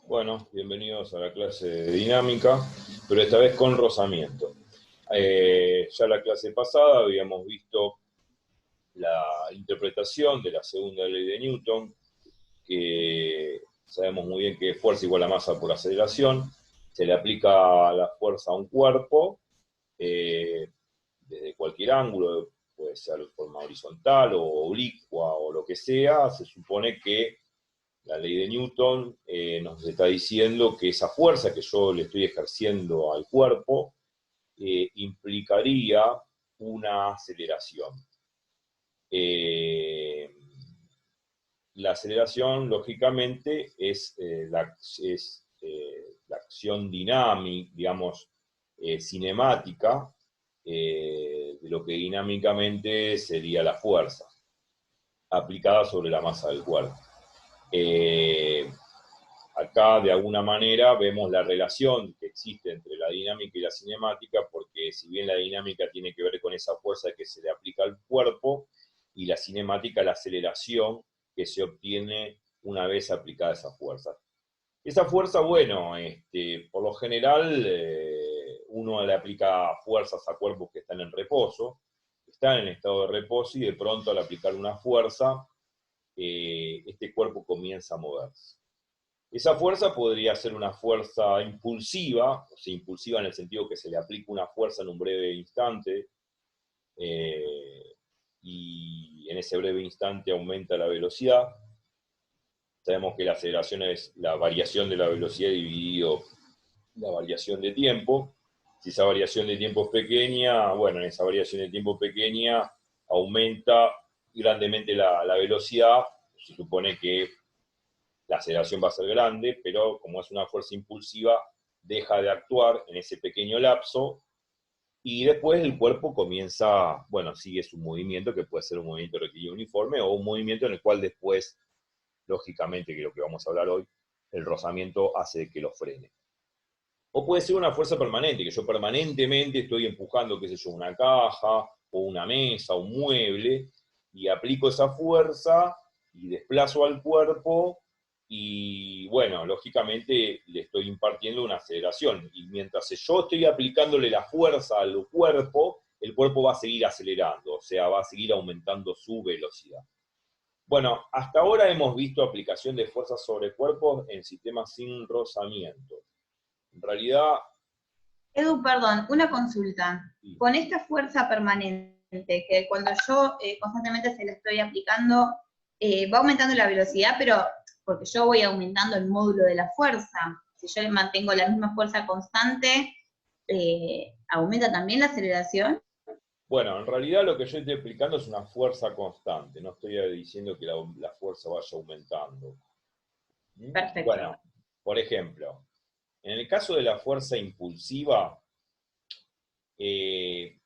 Bueno, bienvenidos a la clase de dinámica, pero esta vez con rozamiento. Ya la clase pasada habíamos visto la interpretación de la segunda ley de Newton, que sabemos muy bien que es fuerza igual a masa por aceleración. Se le aplica la fuerza a un cuerpo desde cualquier ángulo, puede ser de forma horizontal o oblicua o lo que sea. Se supone que la ley de Newton nos está diciendo que esa fuerza que yo le estoy ejerciendo al cuerpo implicaría una aceleración. La aceleración, lógicamente, es la acción dinámica, digamos, cinemática, de lo que dinámicamente sería la fuerza, aplicada sobre la masa del cuerpo. Acá, de alguna manera, vemos la relación que existe entre la dinámica y la cinemática, porque si bien la dinámica tiene que ver con esa fuerza que se le aplica al cuerpo, y la cinemática la aceleración que se obtiene una vez aplicada esa fuerza. Esa fuerza, bueno, por lo general, uno le aplica fuerzas a cuerpos que están en reposo, están en estado de reposo, y de pronto al aplicar una fuerza, este cuerpo comienza a moverse. Esa fuerza podría ser una fuerza impulsiva, o sea, impulsiva en el sentido que se le aplica una fuerza en un breve instante, y en ese breve instante aumenta la velocidad. Sabemos que la aceleración es la variación de la velocidad dividido la variación de tiempo. Si esa variación de tiempo es pequeña, bueno, en esa variación de tiempo pequeña aumenta grandemente la velocidad. Se supone que la aceleración va a ser grande, pero como es una fuerza impulsiva, deja de actuar en ese pequeño lapso, y después el cuerpo comienza, bueno, sigue su movimiento, que puede ser un movimiento rectilíneo uniforme o un movimiento en el cual después, lógicamente, que es lo que vamos a hablar hoy, el rozamiento hace que lo frene. O puede ser una fuerza permanente, que yo permanentemente estoy empujando, qué sé yo, una caja o una mesa, un mueble, y aplico esa fuerza y desplazo al cuerpo, y bueno, lógicamente le estoy impartiendo una aceleración. Y mientras yo estoy aplicándole la fuerza al cuerpo, el cuerpo va a seguir acelerando, o sea, va a seguir aumentando su velocidad. Bueno, hasta ahora hemos visto aplicación de fuerzas sobre cuerpos en sistemas sin rozamiento. En realidad, Edu, perdón, una consulta. sí. Con esta fuerza permanente, que cuando yo constantemente se la estoy aplicando, va aumentando la velocidad, pero porque yo voy aumentando el módulo de la fuerza. Si yo mantengo la misma fuerza constante, ¿aumenta también la aceleración? Bueno, en realidad lo que yo estoy explicando es una fuerza constante, no estoy diciendo que la fuerza vaya aumentando. Perfecto. Bueno, por ejemplo, en el caso de la fuerza impulsiva, eh,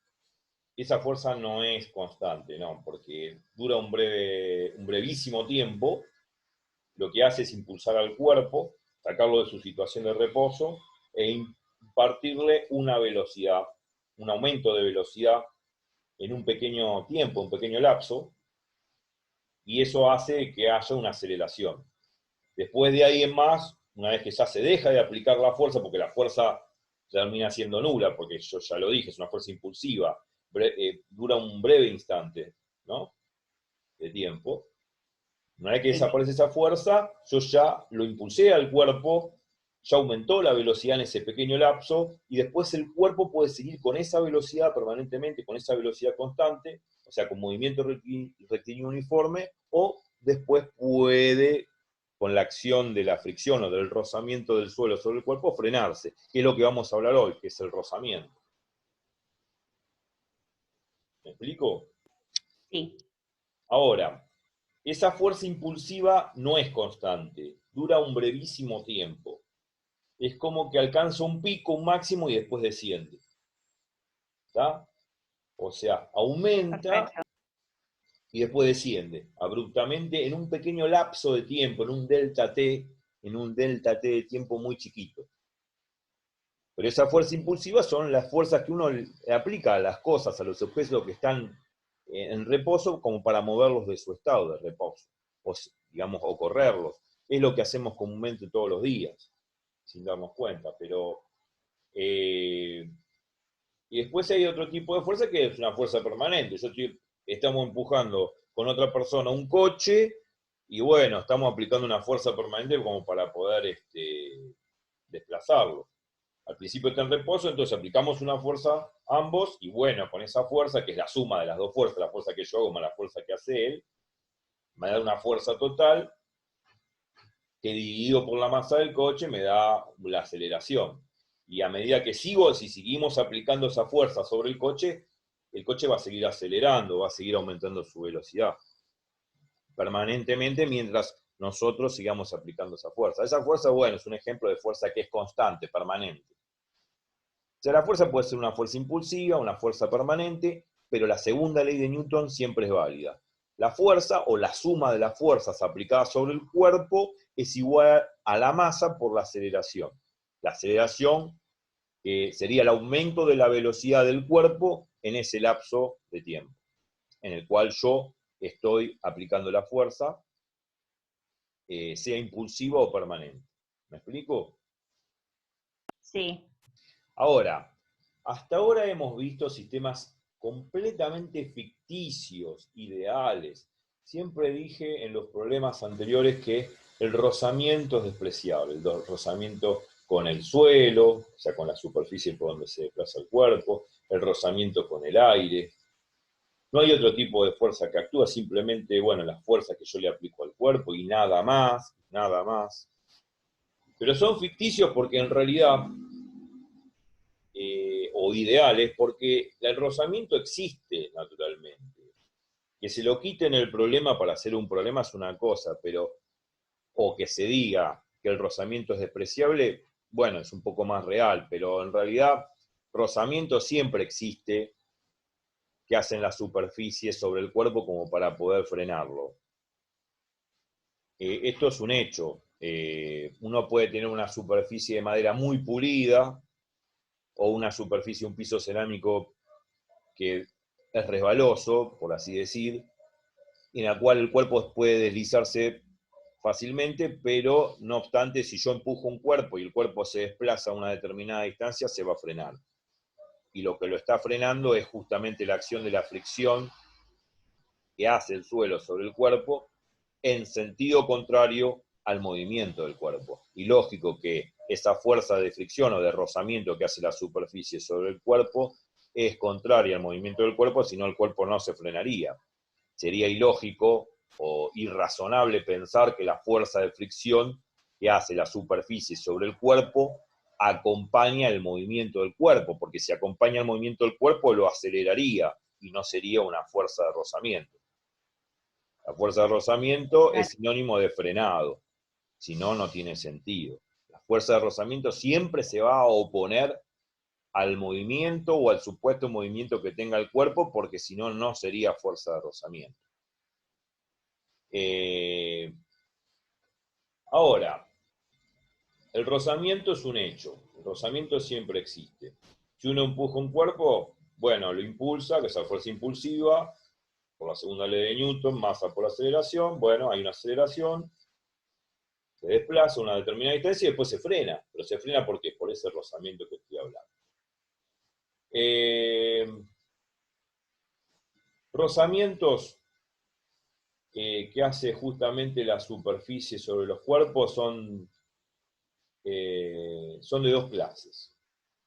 esa fuerza no es constante, ¿no? Porque dura un brevísimo tiempo. Lo que hace es impulsar al cuerpo, sacarlo de su situación de reposo e impartirle una velocidad, un aumento de velocidad en un pequeño tiempo, un pequeño lapso, y eso hace que haya una aceleración. Después de ahí en más, una vez que ya se deja de aplicar la fuerza, porque la fuerza termina siendo nula, porque yo ya lo dije, es una fuerza impulsiva, dura un breve instante, ¿no?, de tiempo. Una vez que desaparece esa fuerza, yo ya lo impulsé al cuerpo, ya aumentó la velocidad en ese pequeño lapso, y después el cuerpo puede seguir con esa velocidad permanentemente, con esa velocidad constante, o sea, con movimiento rectilíneo uniforme, o después puede, con la acción de la fricción o del rozamiento del suelo sobre el cuerpo, frenarse, que es lo que vamos a hablar hoy, que es el rozamiento. ¿Me explico? Sí. Ahora, esa fuerza impulsiva no es constante, dura un brevísimo tiempo. Es como que alcanza un pico, un máximo, y después desciende. ¿Está? O sea, aumenta Perfecto. y después desciende abruptamente en un pequeño lapso de tiempo, en un delta T de tiempo muy chiquito. Pero esa fuerza impulsiva son las fuerzas que uno le aplica a las cosas, a los objetos que están en reposo, como para moverlos de su estado de reposo, o digamos, o correrlos. es lo que hacemos comúnmente todos los días, sin darnos cuenta, pero... y después hay otro tipo de fuerza que es una fuerza permanente. Estamos empujando con otra persona un coche y bueno, estamos aplicando una fuerza permanente como para poder desplazarlo. Al principio está en reposo, entonces aplicamos una fuerza ambos y bueno, con esa fuerza, que es la suma de las dos fuerzas, la fuerza que yo hago más la fuerza que hace él, me da una fuerza total que dividido por la masa del coche me da la aceleración. Y a medida que si seguimos aplicando esa fuerza sobre el coche va a seguir acelerando, va a seguir aumentando su velocidad permanentemente mientras nosotros sigamos aplicando esa fuerza. Esa fuerza, bueno, es un ejemplo de fuerza que es constante, permanente. O sea, la fuerza puede ser una fuerza impulsiva, una fuerza permanente, pero la segunda ley de Newton siempre es válida. La fuerza o la suma de las fuerzas aplicadas sobre el cuerpo es igual a la masa por la aceleración. La aceleración sería el aumento de la velocidad del cuerpo en ese lapso de tiempo, en el cual yo estoy aplicando la fuerza, sea impulsiva o permanente. ¿Me explico? Sí. Ahora, hasta ahora hemos visto sistemas completamente ficticios, ideales. Siempre dije en los problemas anteriores que el rozamiento es despreciable, el rozamiento con el suelo, o sea, con la superficie por donde se desplaza el cuerpo, el rozamiento con el aire. No hay otro tipo de fuerza que actúa, simplemente, bueno, la fuerza que yo le aplico al cuerpo y nada más, nada más. Pero son ficticios porque en realidad o ideales, porque el rozamiento existe naturalmente. Que se lo quiten el problema para hacer un problema es una cosa, pero, o que se diga que el rozamiento es despreciable, bueno, es un poco más real, pero en realidad rozamiento siempre existe, que hacen la superficie sobre el cuerpo como para poder frenarlo. Esto es un hecho. Uno puede tener una superficie de madera muy pulida, o una superficie, un piso cerámico que es resbaloso, por así decir, en la cual el cuerpo puede deslizarse fácilmente, pero no obstante, si yo empujo un cuerpo y el cuerpo se desplaza a una determinada distancia, se va a frenar. Y lo que lo está frenando es justamente la acción de la fricción que hace el suelo sobre el cuerpo en sentido contrario al movimiento del cuerpo. Y lógico que esa fuerza de fricción o de rozamiento que hace la superficie sobre el cuerpo es contraria al movimiento del cuerpo, si no el cuerpo no se frenaría. Sería ilógico o irrazonable pensar que la fuerza de fricción que hace la superficie sobre el cuerpo acompaña el movimiento del cuerpo, porque si acompaña el movimiento del cuerpo lo aceleraría y no sería una fuerza de rozamiento. La fuerza de rozamiento es sinónimo de frenado, si no, no tiene sentido. La fuerza de rozamiento siempre se va a oponer al movimiento o al supuesto movimiento que tenga el cuerpo, porque si no, no sería fuerza de rozamiento. Ahora, el rozamiento es un hecho, el rozamiento siempre existe. Si uno empuja un cuerpo, bueno, lo impulsa, que es la fuerza impulsiva, por la segunda ley de Newton, masa por aceleración, bueno, hay una aceleración, se desplaza a una determinada distancia y después se frena. Pero se frena ¿por qué? Por ese rozamiento que estoy hablando. Rozamientos que hace justamente la superficie sobre los cuerpos son de dos clases.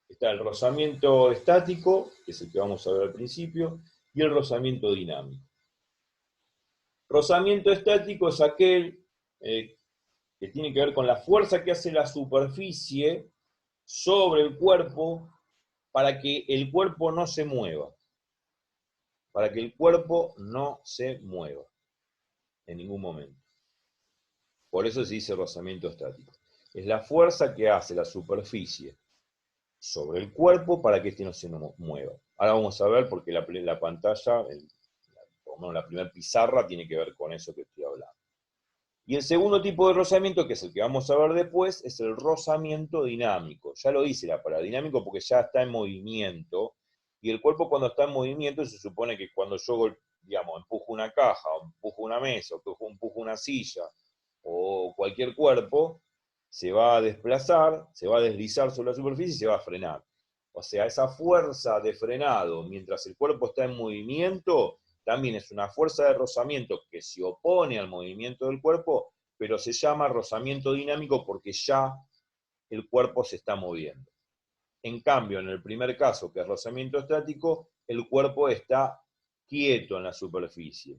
Está el rozamiento estático, que es el que vamos a ver al principio, y el rozamiento dinámico. Rozamiento estático es aquel que tiene que ver con la fuerza que hace la superficie sobre el cuerpo para que el cuerpo no se mueva. Para que el cuerpo no se mueva en ningún momento. Por eso se dice rozamiento estático. Es la fuerza que hace la superficie sobre el cuerpo para que este no se mueva. Ahora vamos a ver porque la pantalla, por lo menos la primera pizarra, tiene que ver con eso que estoy hablando. Y el segundo tipo de rozamiento, que es el que vamos a ver después, es el rozamiento dinámico. Ya lo dice la palabra dinámico porque ya está en movimiento. Y el cuerpo cuando está en movimiento se supone que cuando yo, digamos, empujo una caja, o empujo una mesa, o empujo una silla, o o cualquier cuerpo se va a desplazar, se va a deslizar sobre la superficie y se va a frenar. O sea, esa fuerza de frenado mientras el cuerpo está en movimiento también es una fuerza de rozamiento que se opone al movimiento del cuerpo, pero se llama rozamiento dinámico porque ya el cuerpo se está moviendo. En cambio, en el primer caso, que es rozamiento estático, el cuerpo está quieto en la superficie.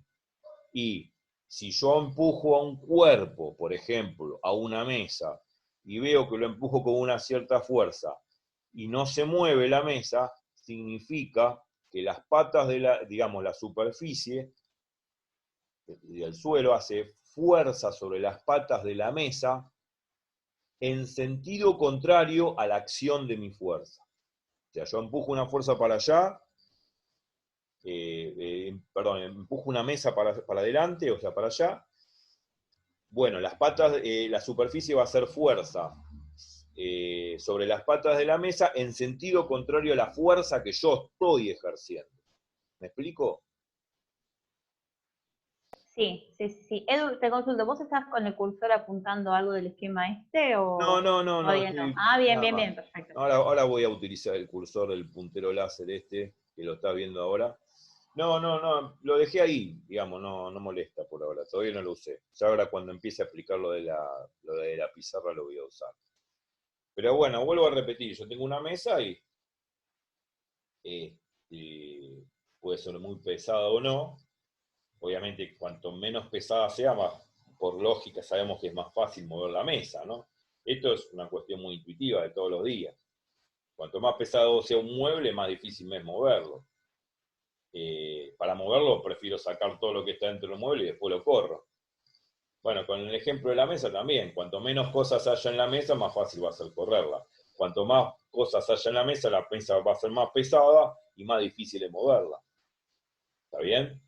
Y si yo empujo a un cuerpo, por ejemplo, a una mesa, y veo que lo empujo con una cierta fuerza, y no se mueve la mesa, significa que las patas de la superficie del suelo hace fuerza sobre las patas de la mesa en sentido contrario a la acción de mi fuerza. O sea, yo empujo una fuerza para allá, empujo una mesa para adelante, o sea, para allá. Bueno, las patas, la superficie va a hacer fuerza sobre las patas de la mesa en sentido contrario a la fuerza que yo estoy ejerciendo. ¿Me explico? Sí, sí, sí. Edu, te consulto, ¿vos estás con el cursor apuntando algo del esquema este o No, todavía no? Ah, bien, nada bien, más. bien, perfecto. Ahora voy a utilizar el cursor del puntero láser que lo estás viendo ahora. No, lo dejé ahí, digamos, no molesta por ahora, todavía no lo usé. Ya ahora cuando empiece a aplicar lo de la pizarra lo voy a usar. Pero bueno, vuelvo a repetir, yo tengo una mesa y puede ser muy pesada o no. Obviamente, cuanto menos pesada sea, más, por lógica sabemos que es más fácil mover la mesa, ¿no? Esto es una cuestión muy intuitiva de todos los días. Cuanto más pesado sea un mueble, más difícil me es moverlo. Para moverlo prefiero sacar todo lo que está dentro del mueble y después lo corro. Bueno, con el ejemplo de la mesa también, cuanto menos cosas haya en la mesa, más fácil va a ser correrla. Cuanto más cosas haya en la mesa va a ser más pesada y más difícil de moverla. ¿Está bien?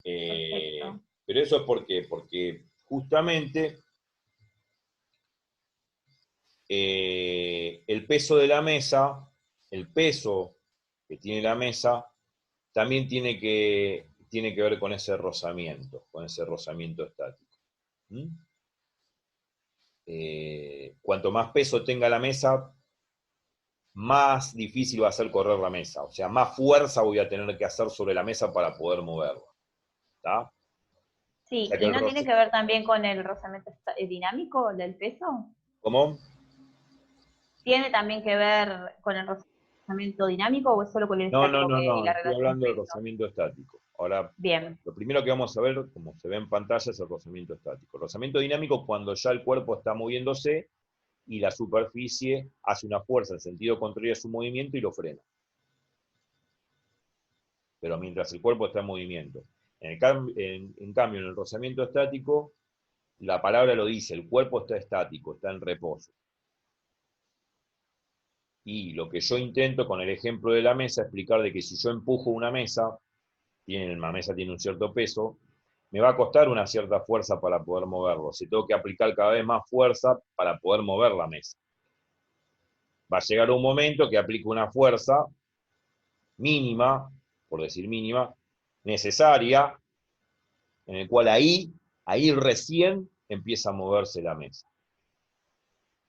Pero eso es porque justamente el peso de la mesa, el peso que tiene la mesa, también tiene que ver con ese rozamiento estático. ¿Mm? Cuanto más peso tenga la mesa, más difícil va a ser correr la mesa. O sea, más fuerza voy a tener que hacer sobre la mesa para poder moverla. ¿Está? O Sí, sea que ¿y no tiene que ver también con el rozamiento dinámico del peso? ¿Cómo? ¿Tiene también que ver con el rozamiento dinámico o es solo con el estático que No, la estoy relación hablando del peso? rozamiento estático. Ahora, Bien, lo primero que vamos a ver, como se ve en pantalla, es el rozamiento estático. El rozamiento dinámico cuando ya el cuerpo está moviéndose y la superficie hace una fuerza en sentido contrario a su movimiento y lo frena. Pero mientras el cuerpo está en movimiento. En cambio, en el rozamiento estático, la palabra lo dice, el cuerpo está estático, está en reposo. Y lo que yo intento con el ejemplo de la mesa, explicar de que si yo empujo una mesa, la mesa tiene un cierto peso, me va a costar una cierta fuerza para poder moverlo. Si tengo que aplicar cada vez más fuerza para poder mover la mesa. Va a llegar un momento que aplico una fuerza mínima, por decir mínima, necesaria, en el cual ahí recién empieza a moverse la mesa.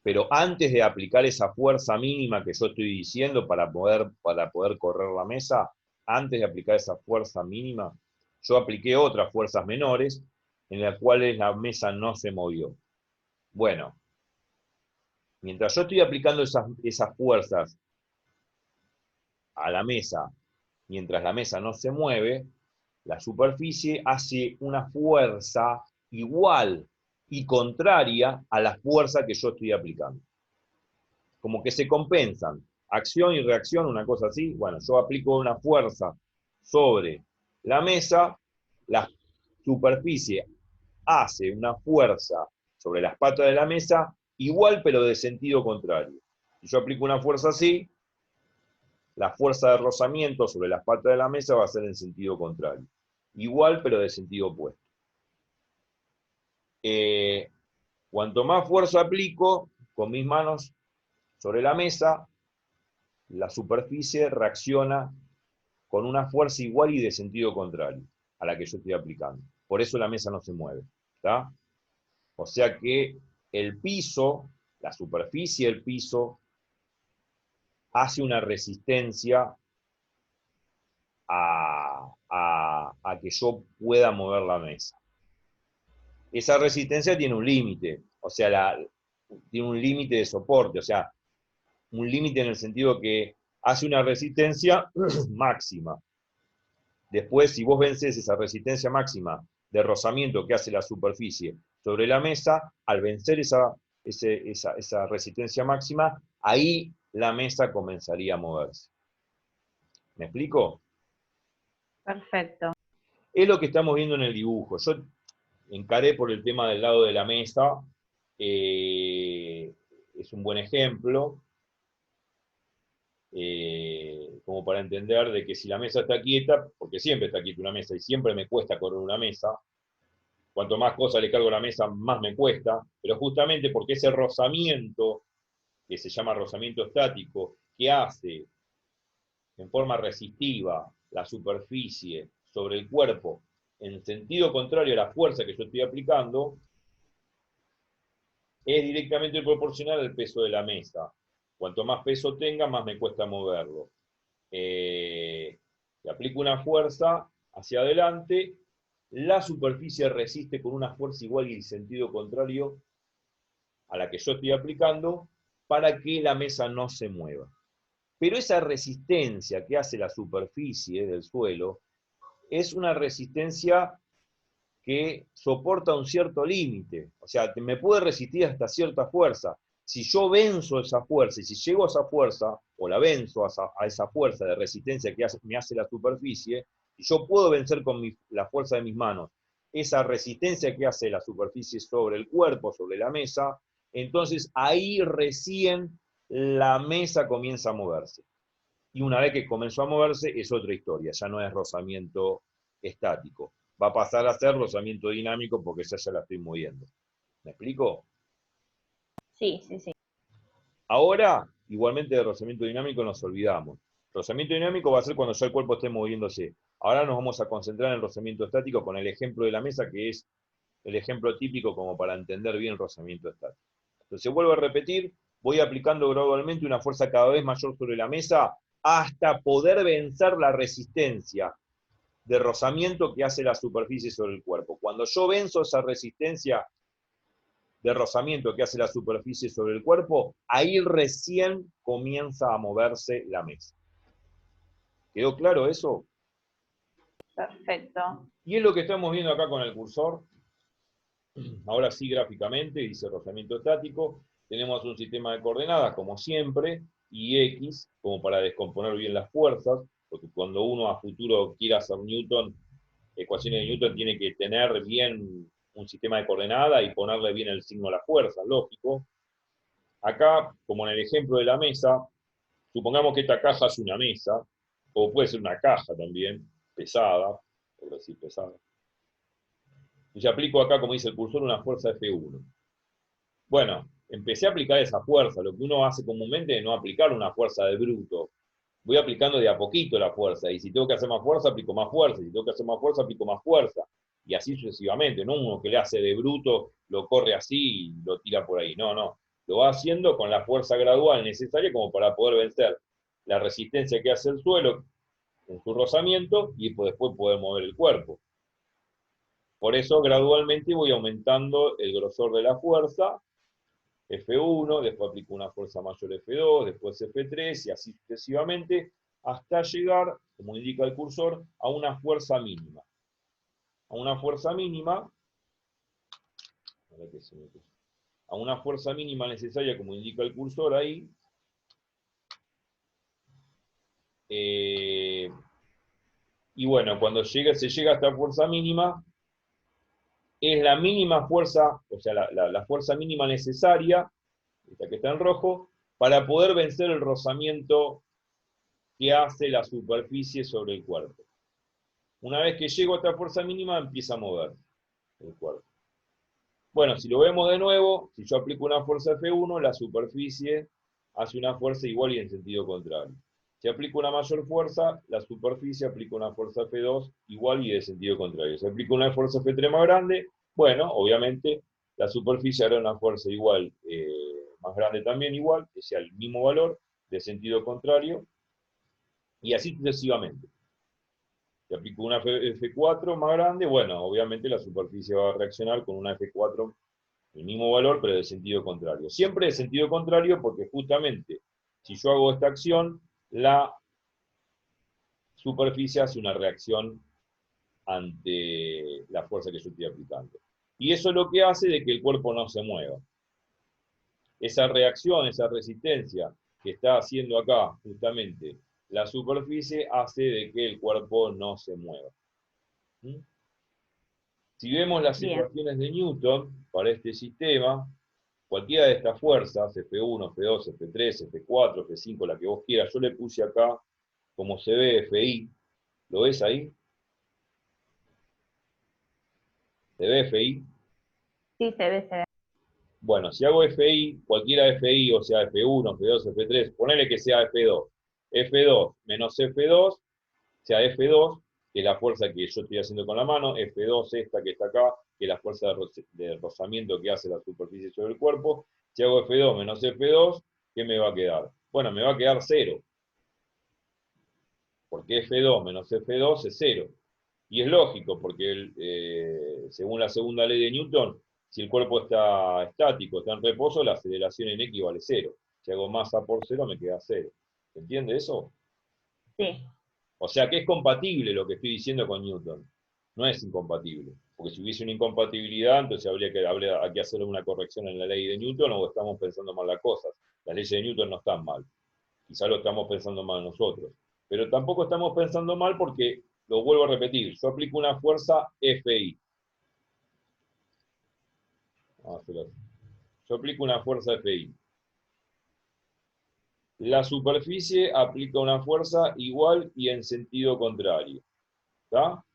Pero antes de aplicar esa fuerza mínima que yo estoy diciendo para poder correr la mesa, antes de aplicar esa fuerza mínima, yo apliqué otras fuerzas menores en las cuales la mesa no se movió. Bueno, mientras yo estoy aplicando esas fuerzas a la mesa, mientras la mesa no se mueve, la superficie hace una fuerza igual y contraria a la fuerza que yo estoy aplicando. Como que se compensan. Acción y reacción, una cosa así. Bueno, yo aplico una fuerza sobre la mesa, la superficie hace una fuerza sobre las patas de la mesa, igual pero de sentido contrario. Si yo aplico una fuerza así, la fuerza de rozamiento sobre las patas de la mesa va a ser en sentido contrario. Igual pero de sentido opuesto. Cuanto más fuerza aplico con mis manos sobre la mesa, la superficie reacciona con una fuerza igual y de sentido contrario a la que yo estoy aplicando. Por eso la mesa no se mueve. ¿Está? O sea que el piso, la superficie del piso, hace una resistencia a que yo pueda mover la mesa. Esa resistencia tiene un límite, o sea, tiene un límite de soporte, o sea, un límite en el sentido que hace una resistencia máxima. Después, si vos vencés esa resistencia máxima de rozamiento que hace la superficie sobre la mesa, al vencer esa resistencia máxima, ahí la mesa comenzaría a moverse. ¿Me explico? Perfecto. Es lo que estamos viendo en el dibujo. Yo encaré por el tema del lado de la mesa, es un buen ejemplo, como para entender de que si la mesa está quieta, porque siempre está quieta una mesa y siempre me cuesta correr una mesa, cuanto más cosas le cargo a la mesa, más me cuesta, pero justamente porque ese rozamiento, que se llama rozamiento estático, que hace en forma resistiva la superficie sobre el cuerpo en sentido contrario a la fuerza que yo estoy aplicando, es directamente proporcional al peso de la mesa. Cuanto más peso tenga, más me cuesta moverlo. Le aplico una fuerza hacia adelante, la superficie resiste con una fuerza igual y en sentido contrario a la que yo estoy aplicando para que la mesa no se mueva. Pero esa resistencia que hace la superficie del suelo es una resistencia que soporta un cierto límite, o sea, me puede resistir hasta cierta fuerza. Si yo venzo esa fuerza, y si llego a esa fuerza, o la venzo a esa fuerza de resistencia que me hace la superficie, y yo puedo vencer con la fuerza de mis manos esa resistencia que hace la superficie sobre el cuerpo, sobre la mesa, entonces ahí recién la mesa comienza a moverse. Y una vez que comenzó a moverse, es otra historia, ya no es rozamiento estático. Va a pasar a ser rozamiento dinámico porque ya la estoy moviendo. ¿Me explico? Sí, sí, sí. Ahora, igualmente de rozamiento dinámico nos olvidamos. Rozamiento dinámico va a ser cuando ya el cuerpo esté moviéndose. Ahora nos vamos a concentrar en el rozamiento estático con el ejemplo de la mesa, que es el ejemplo típico como para entender bien el rozamiento estático. Entonces, vuelvo a repetir, voy aplicando gradualmente una fuerza cada vez mayor sobre la mesa hasta poder vencer la resistencia de rozamiento que hace la superficie sobre el cuerpo. Cuando yo venzo esa resistencia de rozamiento que hace la superficie sobre el cuerpo, ahí recién comienza a moverse la mesa. ¿Quedó claro eso? Perfecto. Y es lo que estamos viendo acá con el cursor. Ahora sí gráficamente, dice rozamiento estático. Tenemos un sistema de coordenadas, como siempre, y X, como para descomponer bien las fuerzas, porque cuando uno a futuro quiera hacer Newton, ecuaciones de Newton, tiene que tener bien un sistema de coordenadas y ponerle bien el signo a la fuerza, lógico. Acá, como en el ejemplo de la mesa, supongamos que esta caja es una mesa, o puede ser una caja también, pesada, por decir pesada. Y yo aplico acá, como dice el cursor, una fuerza F1. Bueno, empecé a aplicar esa fuerza, lo que uno hace comúnmente es no aplicar una fuerza de bruto. Voy aplicando de a poquito la fuerza, y si tengo que hacer más fuerza, aplico más fuerza, y si tengo que hacer más fuerza, aplico más fuerza, y así sucesivamente, no uno que le hace de bruto, lo corre así y lo tira por ahí, no, no, lo va haciendo con la fuerza gradual necesaria como para poder vencer la resistencia que hace el suelo en su rozamiento, y después poder mover el cuerpo. Por eso gradualmente voy aumentando el grosor de la fuerza, F1, después aplico una fuerza mayor F2, después F3 y así sucesivamente, hasta llegar, como indica el cursor, a una fuerza mínima. A una fuerza mínima, a una fuerza mínima necesaria, como indica el cursor ahí, y bueno, cuando se llega a esta fuerza mínima, es la mínima fuerza, o sea, la fuerza mínima necesaria, esta que está en rojo, para poder vencer el rozamiento que hace la superficie sobre el cuerpo. Una vez que llego a esta fuerza mínima, empieza a mover el cuerpo. Bueno, si lo vemos de nuevo, si yo aplico una fuerza F1, la superficie hace una fuerza igual y en sentido contrario. Si aplico una mayor fuerza, la superficie aplica una fuerza F2 igual y de sentido contrario. Si aplico una fuerza F3 más grande, bueno, obviamente la superficie hará una fuerza igual, más grande también igual, que sea el mismo valor, de sentido contrario, y así sucesivamente. Si aplico una F4 más grande, bueno, obviamente la superficie va a reaccionar con una F4, el mismo valor, pero de sentido contrario. Siempre de sentido contrario porque justamente, si yo hago esta acción, la superficie hace una reacción ante la fuerza que yo estoy aplicando. Y eso es lo que hace de que el cuerpo no se mueva. Esa reacción, esa resistencia que está haciendo acá justamente la superficie hace de que el cuerpo no se mueva. ¿Mm? Si vemos las ecuaciones de Newton para este sistema, cualquiera de estas fuerzas, F1, F2, F3, F4, F5, la que vos quieras, yo le puse acá, como se ve, FI, ¿lo ves ahí? ¿Se ve FI? Sí, se ve, se ve. Bueno, si hago FI, cualquiera de FI, o sea, F1, F2, F3, ponele que sea F2. F2 menos F2, sea F2, que es la fuerza que yo estoy haciendo con la mano, F2 esta que está acá, que es la fuerza de rozamiento que hace la superficie sobre el cuerpo. Si hago F2 menos F2, ¿qué me va a quedar? Bueno, me va a quedar 0. Porque F2 menos F2 es 0. Y es lógico, porque según la segunda ley de Newton, si el cuerpo está estático, está en reposo, la aceleración en X vale 0. Si hago masa por 0, me queda 0. ¿Se entiende eso? Sí. O sea que es compatible lo que estoy diciendo con Newton. No es incompatible. Porque si hubiese una incompatibilidad, entonces habría que hacer una corrección en la ley de Newton o estamos pensando mal las cosas. Las leyes de Newton no están mal. Quizá lo estamos pensando mal nosotros. Pero tampoco estamos pensando mal porque, lo vuelvo a repetir, yo aplico una fuerza FI. Yo aplico una fuerza FI. La superficie aplica una fuerza igual y en sentido contrario. ¿Está?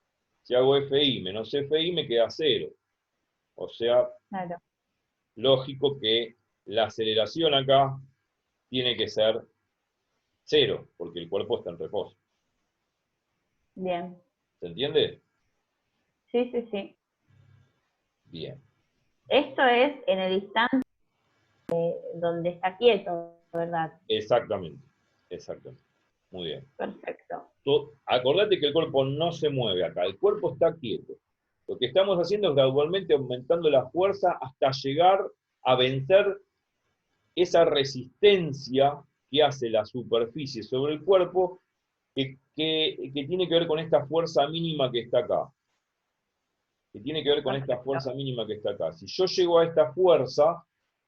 Si hago FI menos FI me queda 0. O sea, Claro. lógico que la aceleración acá tiene que ser 0, porque el cuerpo está en reposo. Bien. ¿Se entiende? Sí, sí, sí. Bien. Esto es en el instante donde está quieto, ¿verdad? Exactamente. Exactamente. Muy bien. Perfecto. Acordate que el cuerpo no se mueve acá, el cuerpo está quieto. Lo que estamos haciendo es gradualmente aumentando la fuerza hasta llegar a vencer esa resistencia que hace la superficie sobre el cuerpo, que tiene que ver con esta fuerza mínima que está acá. Que tiene que ver con esta fuerza mínima que está acá. Si yo llego a esta fuerza,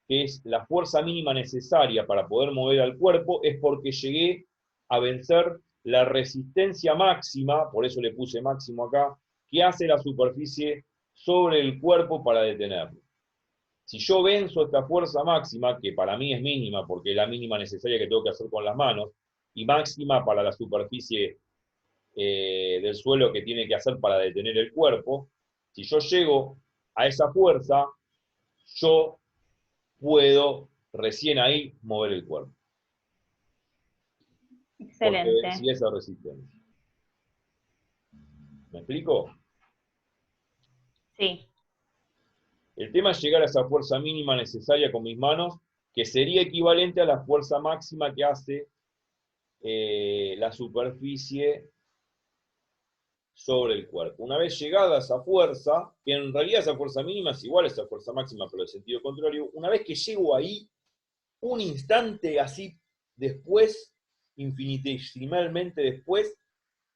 que es la fuerza mínima necesaria para poder mover al cuerpo, es porque llegué a vencer la resistencia máxima, por eso le puse máximo acá, que hace la superficie sobre el cuerpo para detenerlo. Si yo venzo esta fuerza máxima, que para mí es mínima, porque es la mínima necesaria que tengo que hacer con las manos, y máxima para la superficie del suelo que tiene que hacer para detener el cuerpo, si yo llego a esa fuerza, yo puedo recién ahí mover el cuerpo. Porque Excelente. si esa resistencia. ¿Me explico? Sí. El tema es llegar a esa fuerza mínima necesaria con mis manos, que sería equivalente a la fuerza máxima que hace la superficie sobre el cuerpo. Una vez llegada a esa fuerza, que en realidad esa fuerza mínima es igual a esa fuerza máxima, pero en sentido contrario, una vez que llego ahí, un instante así después, infinitesimalmente después,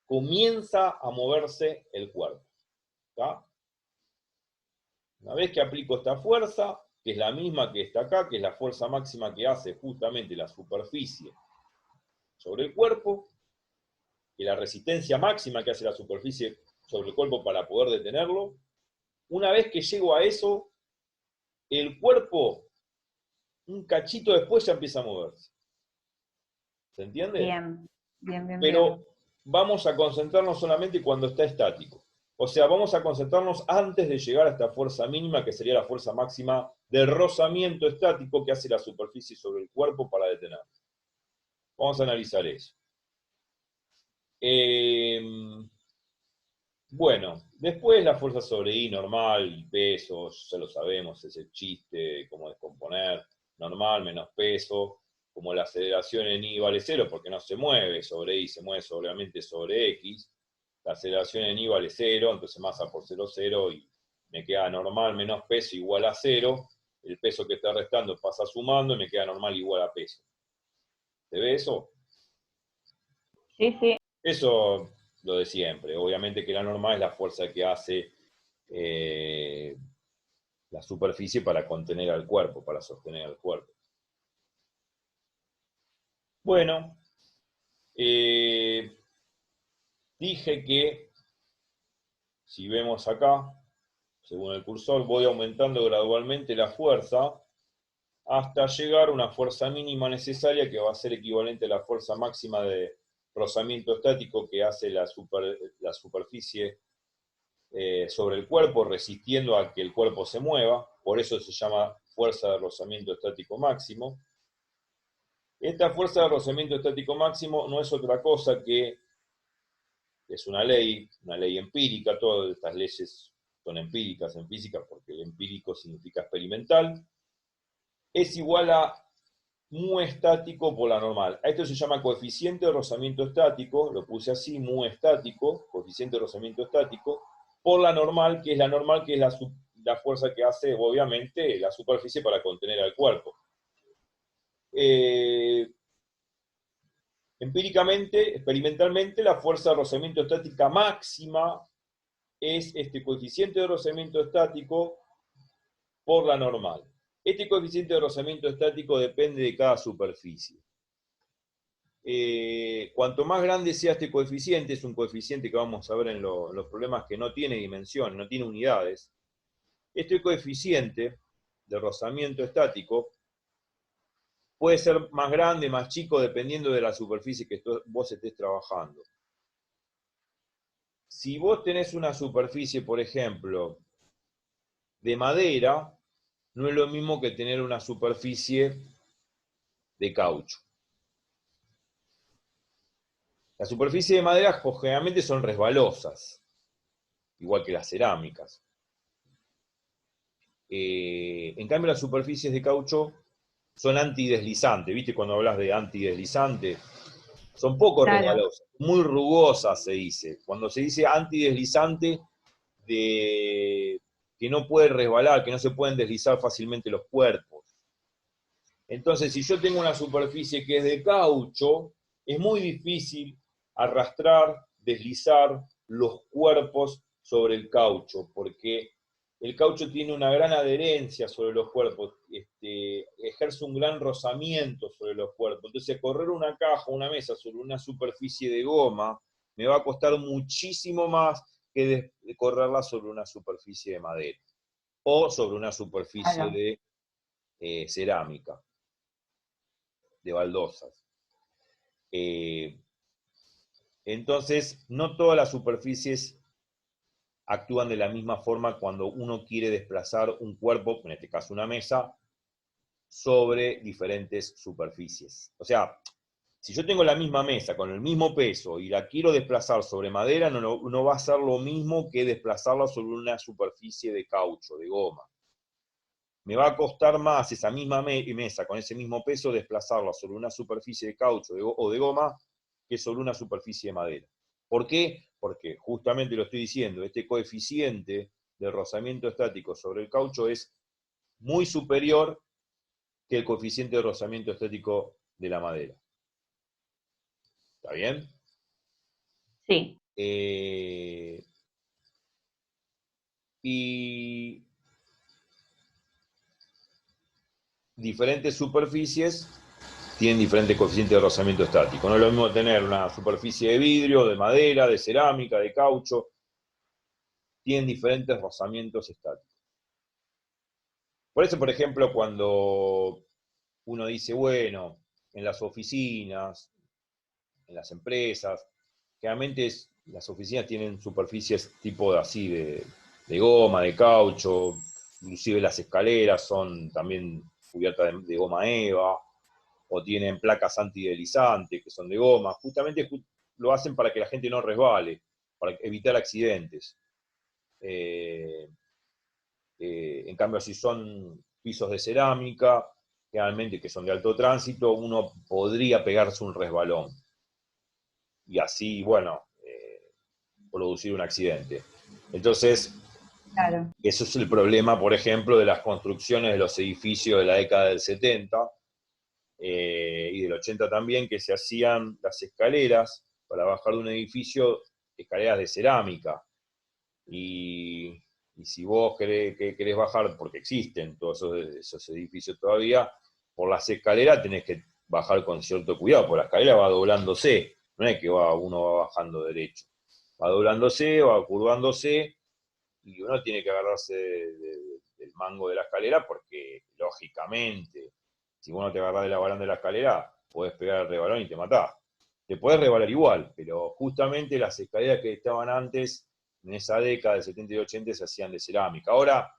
comienza a moverse el cuerpo. ¿Está? Una vez que aplico esta fuerza, que es la misma que está acá, que es la fuerza máxima que hace justamente la superficie sobre el cuerpo, que la resistencia máxima que hace la superficie sobre el cuerpo para poder detenerlo, una vez que llego a eso, el cuerpo, un cachito después, ya empieza a moverse. ¿Se entiende? Bien, bien, bien, Pero bien. vamos a concentrarnos solamente cuando está estático. O sea, vamos a concentrarnos antes de llegar a esta fuerza mínima, que sería la fuerza máxima de rozamiento estático que hace la superficie sobre el cuerpo para detenerlo. Vamos a analizar eso. Bueno, después la fuerza sobre I normal, pesos, ya lo sabemos, ese chiste de cómo descomponer, normal menos peso, como la aceleración en I vale 0 porque no se mueve sobre I, se mueve solamente sobre X, la aceleración en I vale 0, entonces masa por 0, 0, y me queda normal menos peso igual a 0, el peso que está restando pasa sumando y me queda normal igual a peso. ¿Se ve eso? Sí, sí. Eso lo de siempre. Obviamente que la normal es la fuerza que hace la superficie para contener al cuerpo, para sostener al cuerpo. Bueno, dije que, si vemos acá, según el cursor, voy aumentando gradualmente la fuerza hasta llegar a una fuerza mínima necesaria que va a ser equivalente a la fuerza máxima de rozamiento estático que hace la superficie sobre el cuerpo, resistiendo a que el cuerpo se mueva, por eso se llama fuerza de rozamiento estático máximo. Esta fuerza de rozamiento estático máximo no es otra cosa que es una ley empírica, todas estas leyes son empíricas en física porque el empírico significa experimental, es igual a mu estático por la normal. A esto se llama coeficiente de rozamiento estático, lo puse así, mu estático, coeficiente de rozamiento estático, por la normal, que es la fuerza que hace, obviamente, la superficie para contener al cuerpo. Empíricamente, experimentalmente, la fuerza de rozamiento estática máxima es este coeficiente de rozamiento estático por la normal. Este coeficiente de rozamiento estático depende de cada superficie. Cuanto más grande sea este coeficiente, es un coeficiente que vamos a ver en los problemas que no tiene dimensión, no tiene unidades. Este coeficiente de rozamiento estático puede ser más grande, más chico, dependiendo de la superficie que vos estés trabajando. Si vos tenés una superficie, por ejemplo, de madera, no es lo mismo que tener una superficie de caucho. Las superficies de madera generalmente son resbalosas, igual que las cerámicas. En cambio, las superficies de caucho son antideslizantes. ¿Viste cuando hablas de antideslizante? Son poco resbalosas, muy rugosas se dice. Cuando se dice antideslizante, que no puede resbalar, que no se pueden deslizar fácilmente los cuerpos. Entonces, si yo tengo una superficie que es de caucho, es muy difícil arrastrar, deslizar los cuerpos sobre el caucho, porque el caucho tiene una gran adherencia sobre los cuerpos, ejerce un gran rozamiento sobre los cuerpos. Entonces, correr una caja, una mesa sobre una superficie de goma, me va a costar muchísimo más que correrla sobre una superficie de madera, o sobre una superficie de cerámica, de baldosas. Entonces, no todas las superficies actúan de la misma forma cuando uno quiere desplazar un cuerpo, en este caso una mesa, sobre diferentes superficies. O sea, si yo tengo la misma mesa con el mismo peso y la quiero desplazar sobre madera, no va a ser lo mismo que desplazarla sobre una superficie de caucho, de goma. Me va a costar más esa misma mesa con ese mismo peso desplazarla sobre una superficie de caucho o de goma que sobre una superficie de madera. ¿Por qué? Porque justamente lo estoy diciendo, este coeficiente de rozamiento estático sobre el caucho es muy superior que el coeficiente de rozamiento estático de la madera. ¿Está bien? Sí. Y diferentes superficies tienen diferentes coeficientes de rozamiento estático. No es lo mismo tener una superficie de vidrio, de madera, de cerámica, de caucho. Tienen diferentes rozamientos estáticos. Por eso, por ejemplo, cuando uno dice, bueno, en las oficinas, en las empresas, generalmente las oficinas tienen superficies tipo así de goma, de caucho, inclusive las escaleras son también cubiertas de goma eva, o tienen placas antideslizantes que son de goma, justamente lo hacen para que la gente no resbale. para evitar accidentes. En cambio, si son pisos de cerámica, generalmente que son de alto tránsito, uno podría pegarse un resbalón. Y así, bueno, producir un accidente. Entonces, Claro. eso es el problema, por ejemplo, de las construcciones de los edificios de la década del 70 y del 80 también, que se hacían las escaleras para bajar de un edificio, escaleras de cerámica. Y si vos querés bajar, porque existen todos esos edificios todavía, por las escaleras tenés que bajar con cierto cuidado, porque la escalera va doblándose, no es que uno va bajando derecho, va doblándose, va curvándose, y uno tiene que agarrarse del mango de la escalera, porque lógicamente, si vos no te agarrás de la baranda de la escalera, podés pegar el rebalón y te matás. Te podés rebalar igual, pero justamente las escaleras que estaban antes, en esa década del 70 y 80, se hacían de cerámica. Ahora,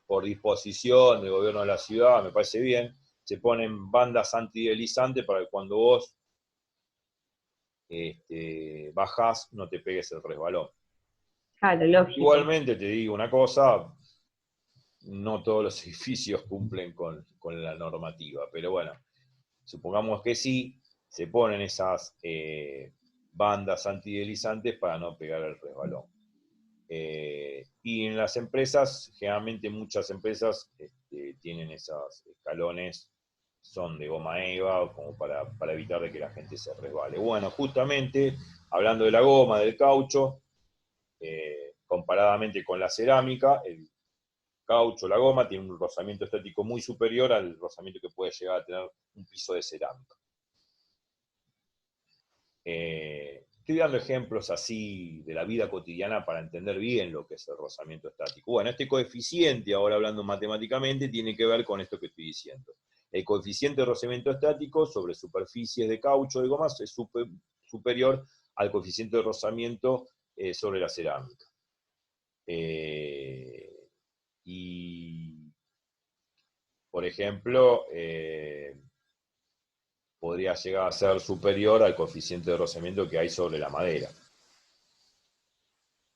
por disposición del gobierno de la ciudad, me parece bien, se ponen bandas antideslizantes para que cuando vos bajás no te pegues el resbalón. Claro, lógico. Igualmente te digo una cosa, no todos los edificios cumplen con la normativa, pero bueno, supongamos que sí, se ponen esas bandas antideslizantes para no pegar el resbalón. Y en las empresas, generalmente muchas empresas tienen esos escalones, son de goma eva, como para evitar de que la gente se resbale. Bueno, justamente, hablando de la goma, del caucho, comparadamente con la cerámica, el caucho, la goma, tiene un rozamiento estático muy superior al rozamiento que puede llegar a tener un piso de cerámica. Estoy dando ejemplos así de la vida cotidiana para entender bien lo que es el rozamiento estático. Bueno, este coeficiente, ahora hablando matemáticamente, tiene que ver con esto que estoy diciendo. El coeficiente de rozamiento estático sobre superficies de caucho de gomas es superior al coeficiente de rozamiento sobre la cerámica. Y, por ejemplo, podría llegar a ser superior al coeficiente de rozamiento que hay sobre la madera.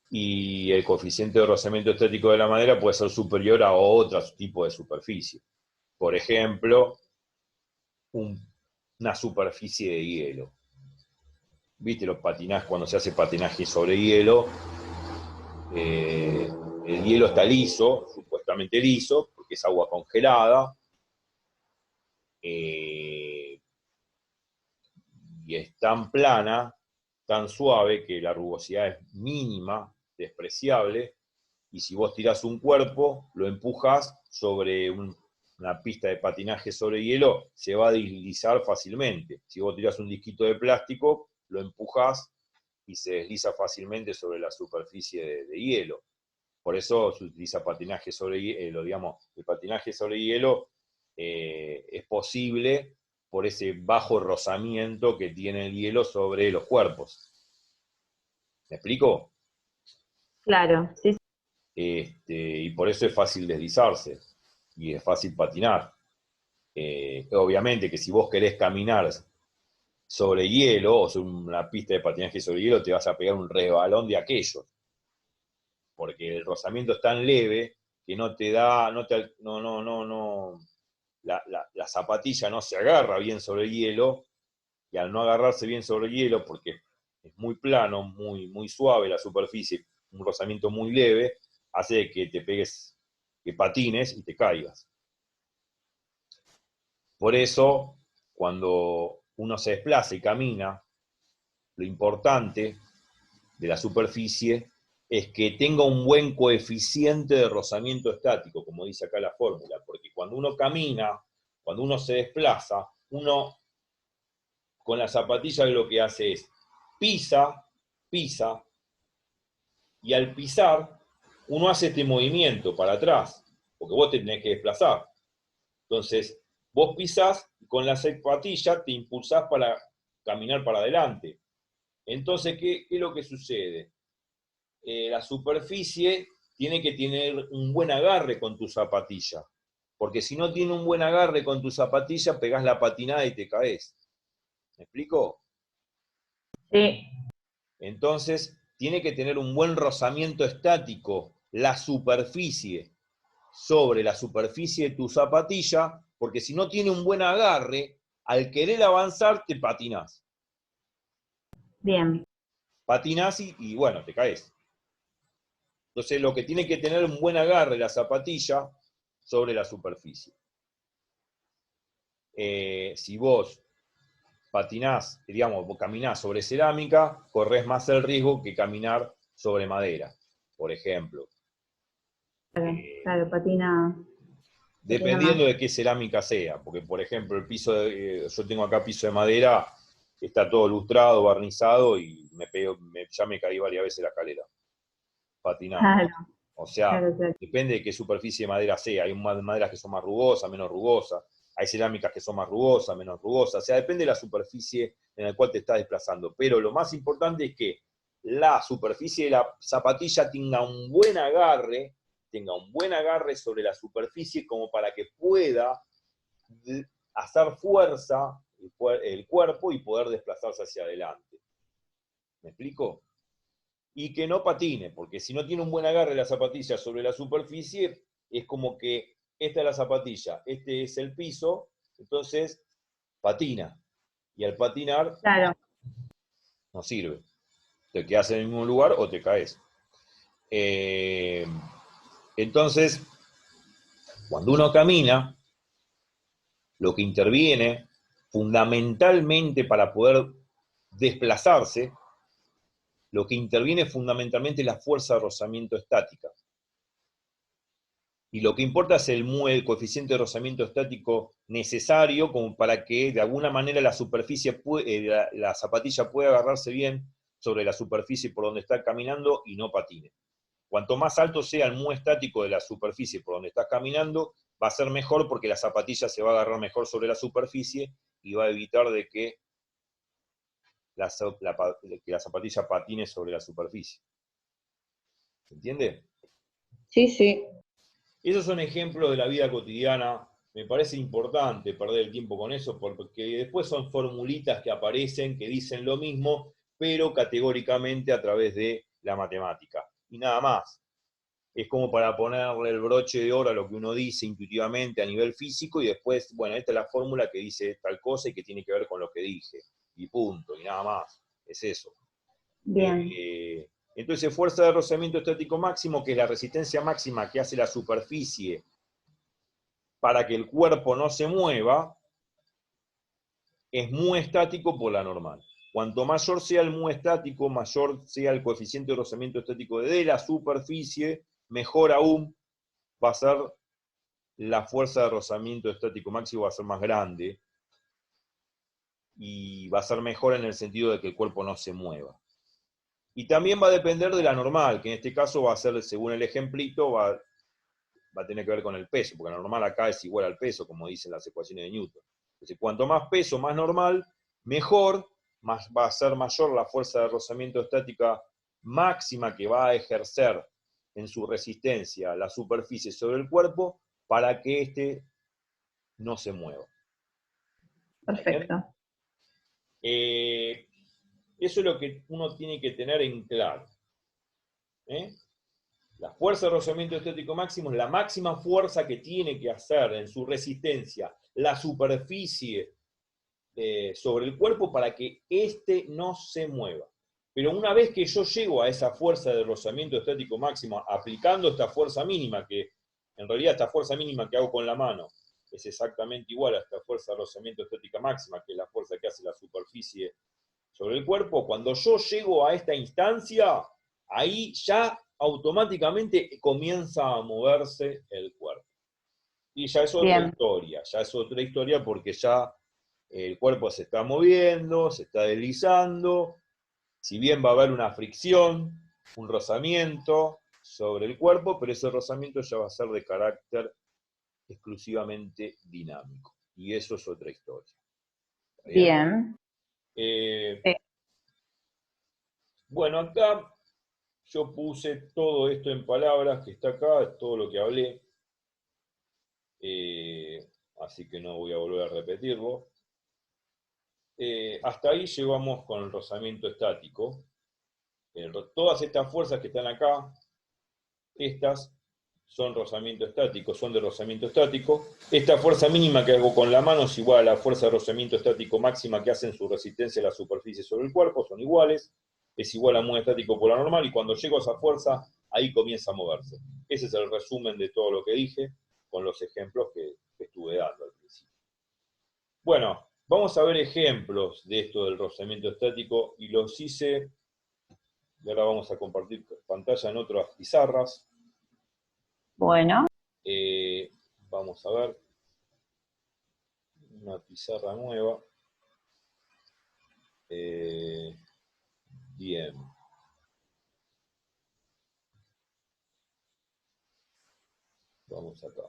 Y el coeficiente de rozamiento estático de la madera puede ser superior a otro tipo de superficie. Por ejemplo, una superficie de hielo. ¿Viste los patinajes? Cuando se hace patinaje sobre hielo, el hielo está liso, supuestamente liso, porque es agua congelada, y es tan plana, tan suave, que la rugosidad es mínima, despreciable, y si vos tirás un cuerpo, lo empujás sobre una pista de patinaje sobre hielo, se va a deslizar fácilmente. Si vos tirás un disquito de plástico, lo empujás y se desliza fácilmente sobre la superficie de hielo. Por eso se utiliza patinaje sobre hielo, digamos, el patinaje sobre hielo es posible por ese bajo rozamiento que tiene el hielo sobre los cuerpos. ¿Me explico? Claro, sí. Y por eso es fácil deslizarse y es fácil patinar. Obviamente que si vos querés caminar sobre hielo o sobre una pista de patinaje sobre hielo, te vas a pegar un resbalón de aquellos, porque el rozamiento es tan leve que no te da, la zapatilla no se agarra bien sobre el hielo, y al no agarrarse bien sobre el hielo, porque es muy plano, muy suave la superficie, un rozamiento muy leve, hace que te pegues, que patines y te caigas. Por eso, cuando uno se desplaza y camina, lo importante de la superficie es que tenga un buen coeficiente de rozamiento estático, como dice acá la fórmula, porque cuando uno camina, cuando uno se desplaza, uno con la zapatilla lo que hace es pisa, y al pisar uno hace este movimiento para atrás, porque vos te tenés que desplazar. Entonces, vos pisás y con la zapatilla te impulsás para caminar para adelante. Entonces, ¿qué es lo que sucede? La superficie tiene que tener un buen agarre con tu zapatilla, porque si no tiene un buen agarre con tu zapatilla, pegás la patinada y te caes. ¿Me explico? Sí. Entonces, tiene que tener un buen rozamiento estático, la superficie, sobre la superficie de tu zapatilla, porque si no tiene un buen agarre, al querer avanzar te patinás. Bien. Patinás y bueno, te caes. Entonces, lo que tiene que tener un buen agarre la zapatilla sobre la superficie. Si vos patinás, digamos, vos caminás sobre cerámica, corres más el riesgo que caminar sobre madera, por ejemplo. Claro, patina Dependiendo más. de qué cerámica sea, porque por ejemplo el piso yo tengo acá piso de madera, está todo lustrado, barnizado y ya me caí varias veces la escalera, patinando. Claro, O sea, claro, claro. depende de qué superficie de madera sea. Hay maderas que son más rugosas, menos rugosas. Hay cerámicas que son más rugosas, menos rugosas. O sea, depende de la superficie en la cual te estás desplazando. Pero lo más importante es que la superficie de la zapatilla tenga un buen agarre sobre la superficie como para que pueda hacer fuerza el cuerpo y poder desplazarse hacia adelante. ¿Me explico? Y que no patine, porque si no tiene un buen agarre la zapatilla sobre la superficie, es como que esta es la zapatilla, este es el piso, entonces patina. Y al patinar Claro, no sirve. Te quedas en el mismo lugar o te caes. Eh, entonces, cuando uno camina, lo que interviene fundamentalmente para poder desplazarse, lo que interviene fundamentalmente es la fuerza de rozamiento estática. Y lo que importa es el coeficiente de rozamiento estático necesario como para que de alguna manera la superficie, la zapatilla pueda agarrarse bien sobre la superficie por donde está caminando y no patine. Cuanto más alto sea el mu estático de la superficie por donde estás caminando, va a ser mejor porque la zapatilla se va a agarrar mejor sobre la superficie y va a evitar de que la zapatilla patine sobre la superficie. ¿Se entiende? sí, sí. Esos son ejemplos de la vida cotidiana. Me parece importante perder el tiempo con eso porque después son formulitas que aparecen, que dicen lo mismo, pero categóricamente a través de la matemática. Y nada más. Es como para ponerle el broche de oro a lo que uno dice intuitivamente a nivel físico y después, bueno, esta es la fórmula que dice tal cosa y que tiene que ver con lo que dije. Y punto, y nada más. Es eso. Bien. Entonces, fuerza de rozamiento estático máximo, que es la resistencia máxima que hace la superficie para que el cuerpo no se mueva, es mu estático por la normal. Cuanto mayor sea el mu estático, mayor sea el coeficiente de rozamiento estático de la superficie, mejor aún va a ser la fuerza de rozamiento estático máximo, va a ser más grande y va a ser mejor en el sentido de que el cuerpo no se mueva. Y también va a depender de la normal, que en este caso va a ser, según el ejemplito, va a tener que ver con el peso, porque la normal acá es igual al peso, como dicen las ecuaciones de Newton. Entonces, cuanto más peso, más normal, mejor, más va a ser mayor la fuerza de rozamiento estática máxima que va a ejercer en su resistencia la superficie sobre el cuerpo para que éste no se mueva. ¿Está bien? Perfecto. Eso es lo que uno tiene que tener en claro. ¿Eh? La fuerza de rozamiento estático máximo es la máxima fuerza que tiene que hacer en su resistencia la superficie sobre el cuerpo para que éste no se mueva. Pero una vez que yo llego a esa fuerza de rozamiento estático máximo, aplicando esta fuerza mínima, que en realidad esta fuerza mínima que hago con la mano es exactamente igual a esta fuerza de rozamiento estática máxima, que es la fuerza que hace la superficie sobre el cuerpo, cuando yo llego a esta instancia, ahí ya automáticamente comienza a moverse el cuerpo. Y Bien. ya es otra historia porque ya el cuerpo se está moviendo, se está deslizando, si bien va a haber una fricción, un rozamiento sobre el cuerpo, pero ese rozamiento ya va a ser de carácter exclusivamente dinámico. Y eso es otra historia. ¿Está bien? Bien. Eh, Sí. bueno, acá yo puse todo esto en palabras que está acá, es todo lo que hablé, así que no voy a volver a repetirlo. Hasta ahí llegamos con el rozamiento estático. Todas estas fuerzas que están acá, estas son rozamiento estático, son de rozamiento estático. Esta fuerza mínima que hago con la mano es igual a la fuerza de rozamiento estático máxima que hacen su resistencia a la superficie sobre el cuerpo, son iguales, es igual a mu estático por la normal, y cuando llego a esa fuerza, ahí comienza a moverse. Ese es el resumen de todo lo que dije, con los ejemplos que estuve dando al principio. Bueno, vamos a ver ejemplos de esto del rozamiento estático, y los hice, y ahora vamos a compartir pantalla en otras pizarras. Bueno. Vamos a ver una pizarra nueva. Bien. Vamos acá.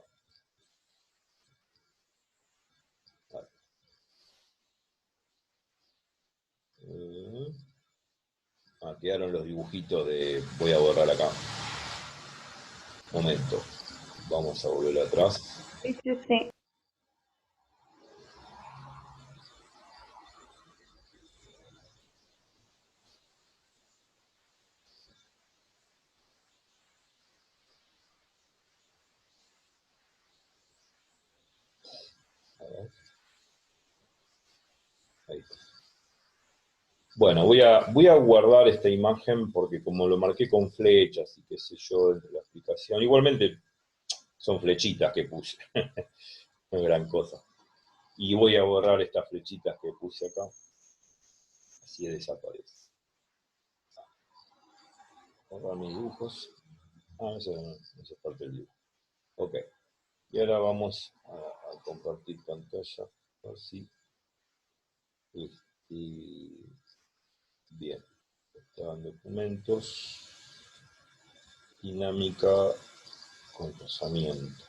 Quedaron los dibujitos de... Voy a borrar acá. Momento. Vamos a volver atrás. Sí. A ver. Ahí está. Bueno, voy a guardar esta imagen porque como lo marqué con flechas y qué sé yo, dentro de la explicación, igualmente son flechitas que puse, no es gran cosa. Y voy a borrar estas flechitas que puse acá, así desaparece. Borrar mis dibujos. Eso no es parte del dibujo. Ok, y ahora vamos a compartir pantalla, así. Bien, estaban documentos, dinámica con rozamiento.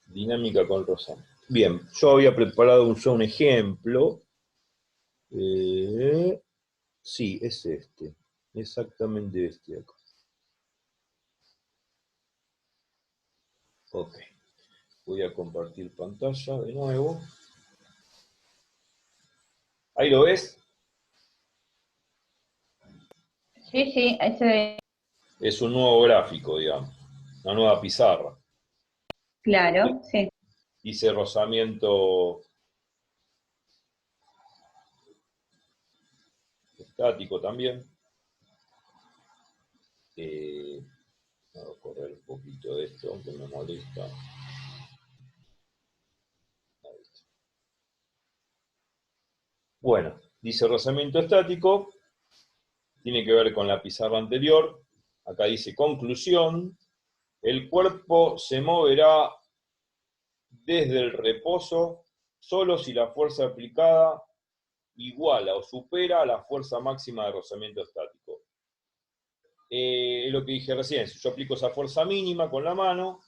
Dinámica con rozamiento. Bien, yo había preparado ya un ejemplo. Sí, es este. Exactamente este acá. Ok. Voy a compartir pantalla de nuevo. ¿Ahí lo ves? Sí, ahí se ve. Es un nuevo gráfico, digamos. Una nueva pizarra. Claro, sí. Dice rozamiento estático también. Voy a correr un poquito de esto, aunque me molesta. Bueno, dice rozamiento estático, tiene que ver con la pizarra anterior. Acá dice conclusión, el cuerpo se moverá desde el reposo solo si la fuerza aplicada iguala o supera la fuerza máxima de rozamiento estático. Es lo que dije recién, si yo aplico esa fuerza mínima con la mano,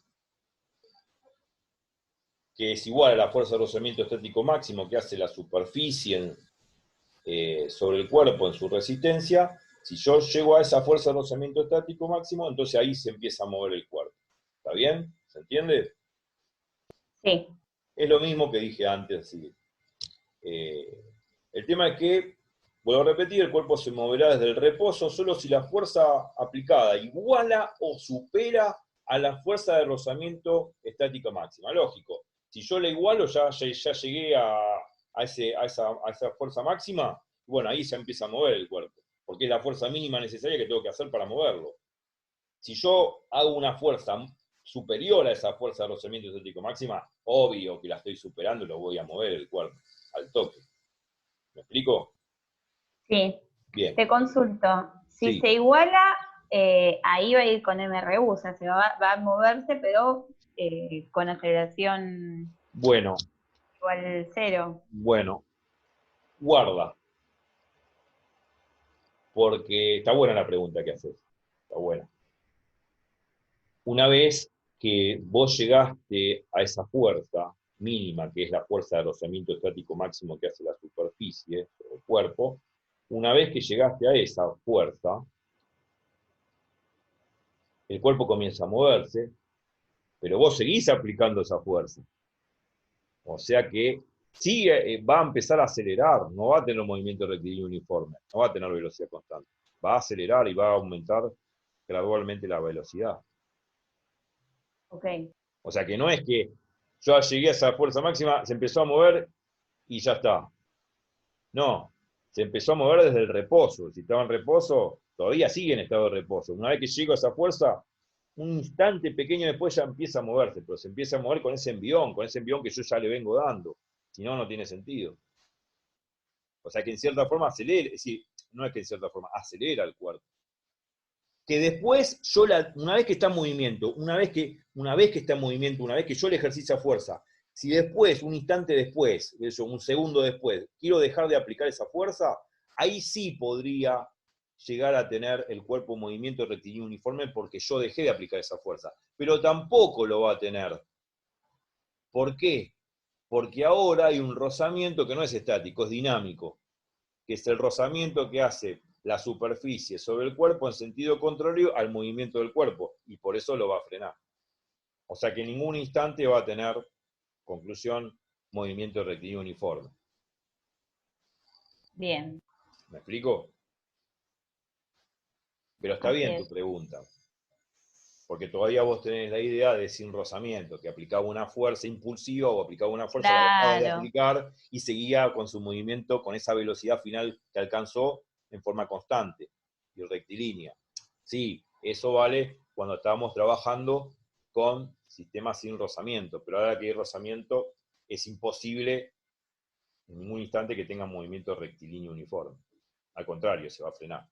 que es igual a la fuerza de rozamiento estático máximo que hace la superficie sobre el cuerpo en su resistencia, si yo llego a esa fuerza de rozamiento estático máximo, entonces ahí se empieza a mover el cuerpo. ¿Está bien? ¿Se entiende? Sí. Es lo mismo que dije antes. Así. El tema es que, vuelvo a repetir, el cuerpo se moverá desde el reposo solo si la fuerza aplicada iguala o supera a la fuerza de rozamiento estática máxima. Lógico, si yo la igualo, ya llegué a esa fuerza máxima, bueno, ahí se empieza a mover el cuerpo, porque es la fuerza mínima necesaria que tengo que hacer para moverlo. Si yo hago una fuerza superior a esa fuerza de rozamiento estático máxima, obvio que la estoy superando y lo voy a mover el cuerpo al toque. ¿Me explico? Sí. Bien. Te consulto. Si Sí. se iguala, ahí va a ir con MRU, o sea, se va a moverse, pero con aceleración Bueno, igual 0. bueno, guarda, porque está buena la pregunta que haces. Está buena. Una vez que vos llegaste a esa fuerza mínima, que es la fuerza de rozamiento estático máximo que hace la superficie sobre el cuerpo, una vez que llegaste a esa fuerza, el cuerpo comienza a moverse, pero vos seguís aplicando esa fuerza. O sea que sí va a empezar a acelerar, no va a tener un movimiento rectilíneo uniforme, no va a tener velocidad constante. Va a acelerar y va a aumentar gradualmente la velocidad. Ok. O sea que no es que yo llegué a esa fuerza máxima, se empezó a mover y ya está. No, se empezó a mover desde el reposo. Si estaba en reposo, todavía sigue en estado de reposo. Una vez que llego a esa fuerza, un instante pequeño después ya empieza a moverse, pero se empieza a mover con ese envión que yo ya le vengo dando. Si no, no tiene sentido. O sea que en cierta forma acelera, es decir, no es que en cierta forma, acelera el cuerpo. Que después, una vez que está en movimiento, una vez que está en movimiento, una vez que yo le ejercicio a fuerza, si después, un instante después, eso, un segundo después, quiero dejar de aplicar esa fuerza, ahí sí podría llegar a tener el cuerpo en movimiento rectilíneo uniforme porque yo dejé de aplicar esa fuerza. Pero tampoco lo va a tener. ¿Por qué? Porque ahora hay un rozamiento que no es estático, es dinámico, que es el rozamiento que hace la superficie sobre el cuerpo en sentido contrario al movimiento del cuerpo, y por eso lo va a frenar. O sea que en ningún instante va a tener, conclusión, movimiento rectilíneo uniforme. Bien. ¿Me explico? Pero está Así bien tu es. pregunta, porque todavía vos tenés la idea de sin rozamiento, que aplicaba una fuerza impulsiva o aplicaba una fuerza, la dejaba de Claro. aplicar y seguía con su movimiento, con esa velocidad final que alcanzó en forma constante y rectilínea. Sí, eso vale cuando estábamos trabajando con sistemas sin rozamiento, pero ahora que hay rozamiento es imposible en ningún instante que tenga movimiento rectilíneo uniforme. Al contrario, se va a frenar.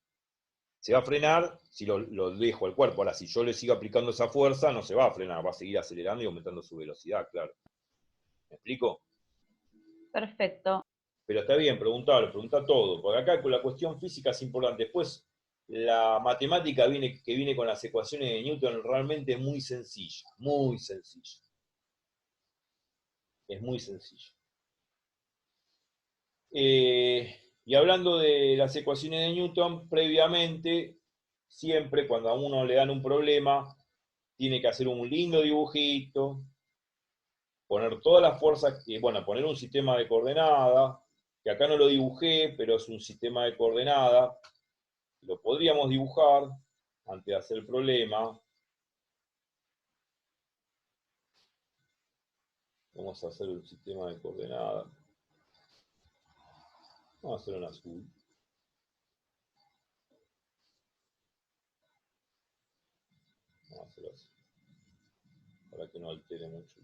Se va a frenar si lo dejo al cuerpo. Ahora, si yo le sigo aplicando esa fuerza, no se va a frenar, va a seguir acelerando y aumentando su velocidad, claro. ¿Me explico? Perfecto. Pero está bien, pregunta todo, porque acá con la cuestión física es importante. Después, la matemática que viene con las ecuaciones de Newton realmente es muy sencilla, muy sencilla. Es muy sencilla. Y hablando de las ecuaciones de Newton, previamente, siempre cuando a uno le dan un problema, tiene que hacer un lindo dibujito, poner todas las fuerzas, bueno, poner un sistema de coordenadas, que acá no lo dibujé, pero es un sistema de coordenadas, lo podríamos dibujar antes de hacer el problema. Vamos a hacer un sistema de coordenadas. Vamos a hacer un azul. Vamos a hacer así, para que no altere mucho.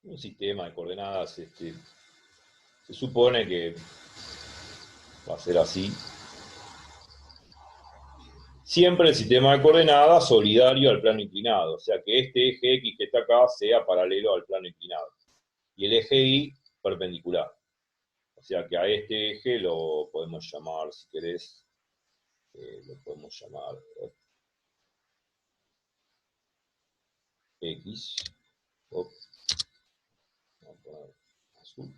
Un sistema de coordenadas, se supone que va a ser así. Siempre el sistema de coordenadas solidario al plano inclinado, o sea que este eje X que está acá sea paralelo al plano inclinado. Y el eje Y perpendicular. O sea que a este eje lo podemos llamar, si querés, lo podemos llamar X. Vamos a poner azul.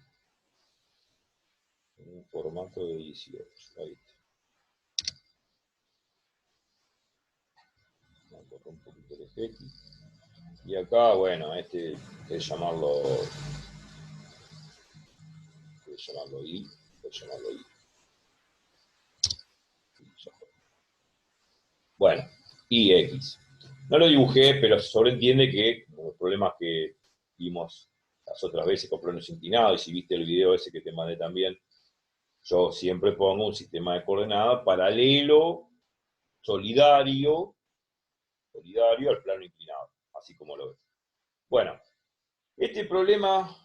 En un formato de 18. Ahí está. Vamos a correr un poquito el eje X. Y acá, bueno, es llamarlo Y. Llamarlo Y. Bueno, IX. No lo dibujé, pero se sobreentiende que los problemas que vimos las otras veces con planos inclinados, y si viste el video ese que te mandé también, yo siempre pongo un sistema de coordenadas paralelo, solidario al plano inclinado, así como lo ves. Bueno, este problema,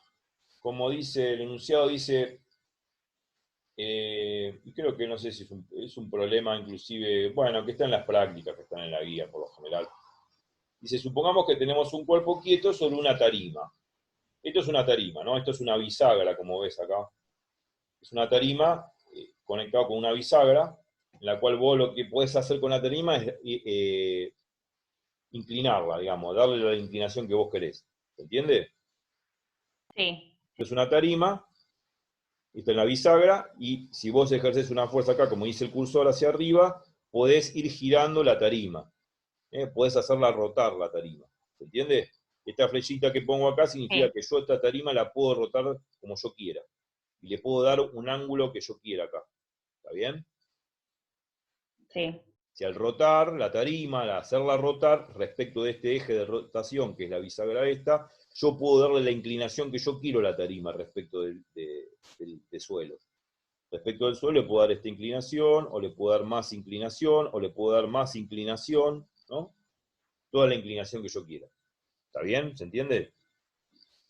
como dice el enunciado, dice, y creo que no sé si es un problema inclusive, bueno, que está en las prácticas, que están en la guía por lo general. Dice, supongamos que tenemos un cuerpo quieto sobre una tarima. Esto es una tarima, ¿no? Esto es una bisagra, como ves acá. Es una tarima conectada con una bisagra, en la cual vos lo que podés hacer con la tarima es inclinarla, digamos, darle la inclinación que vos querés. ¿Se entiende? Sí. Esto es una tarima, esto es la bisagra, y si vos ejercés una fuerza acá, como dice el cursor hacia arriba, podés ir girando la tarima. Podés hacerla rotar la tarima. ¿Se entiende? Esta flechita que pongo acá significa Sí. que yo esta tarima la puedo rotar como yo quiera. Y le puedo dar un ángulo que yo quiera acá. ¿Está bien? Sí. Si al rotar la tarima, al hacerla rotar respecto de este eje de rotación, que es la bisagra esta, yo puedo darle la inclinación que yo quiero a la tarima respecto del suelo. Respecto del suelo le puedo dar esta inclinación, o le puedo dar más inclinación, o le puedo dar más inclinación, ¿no? Toda la inclinación que yo quiera. ¿Está bien? ¿Se entiende?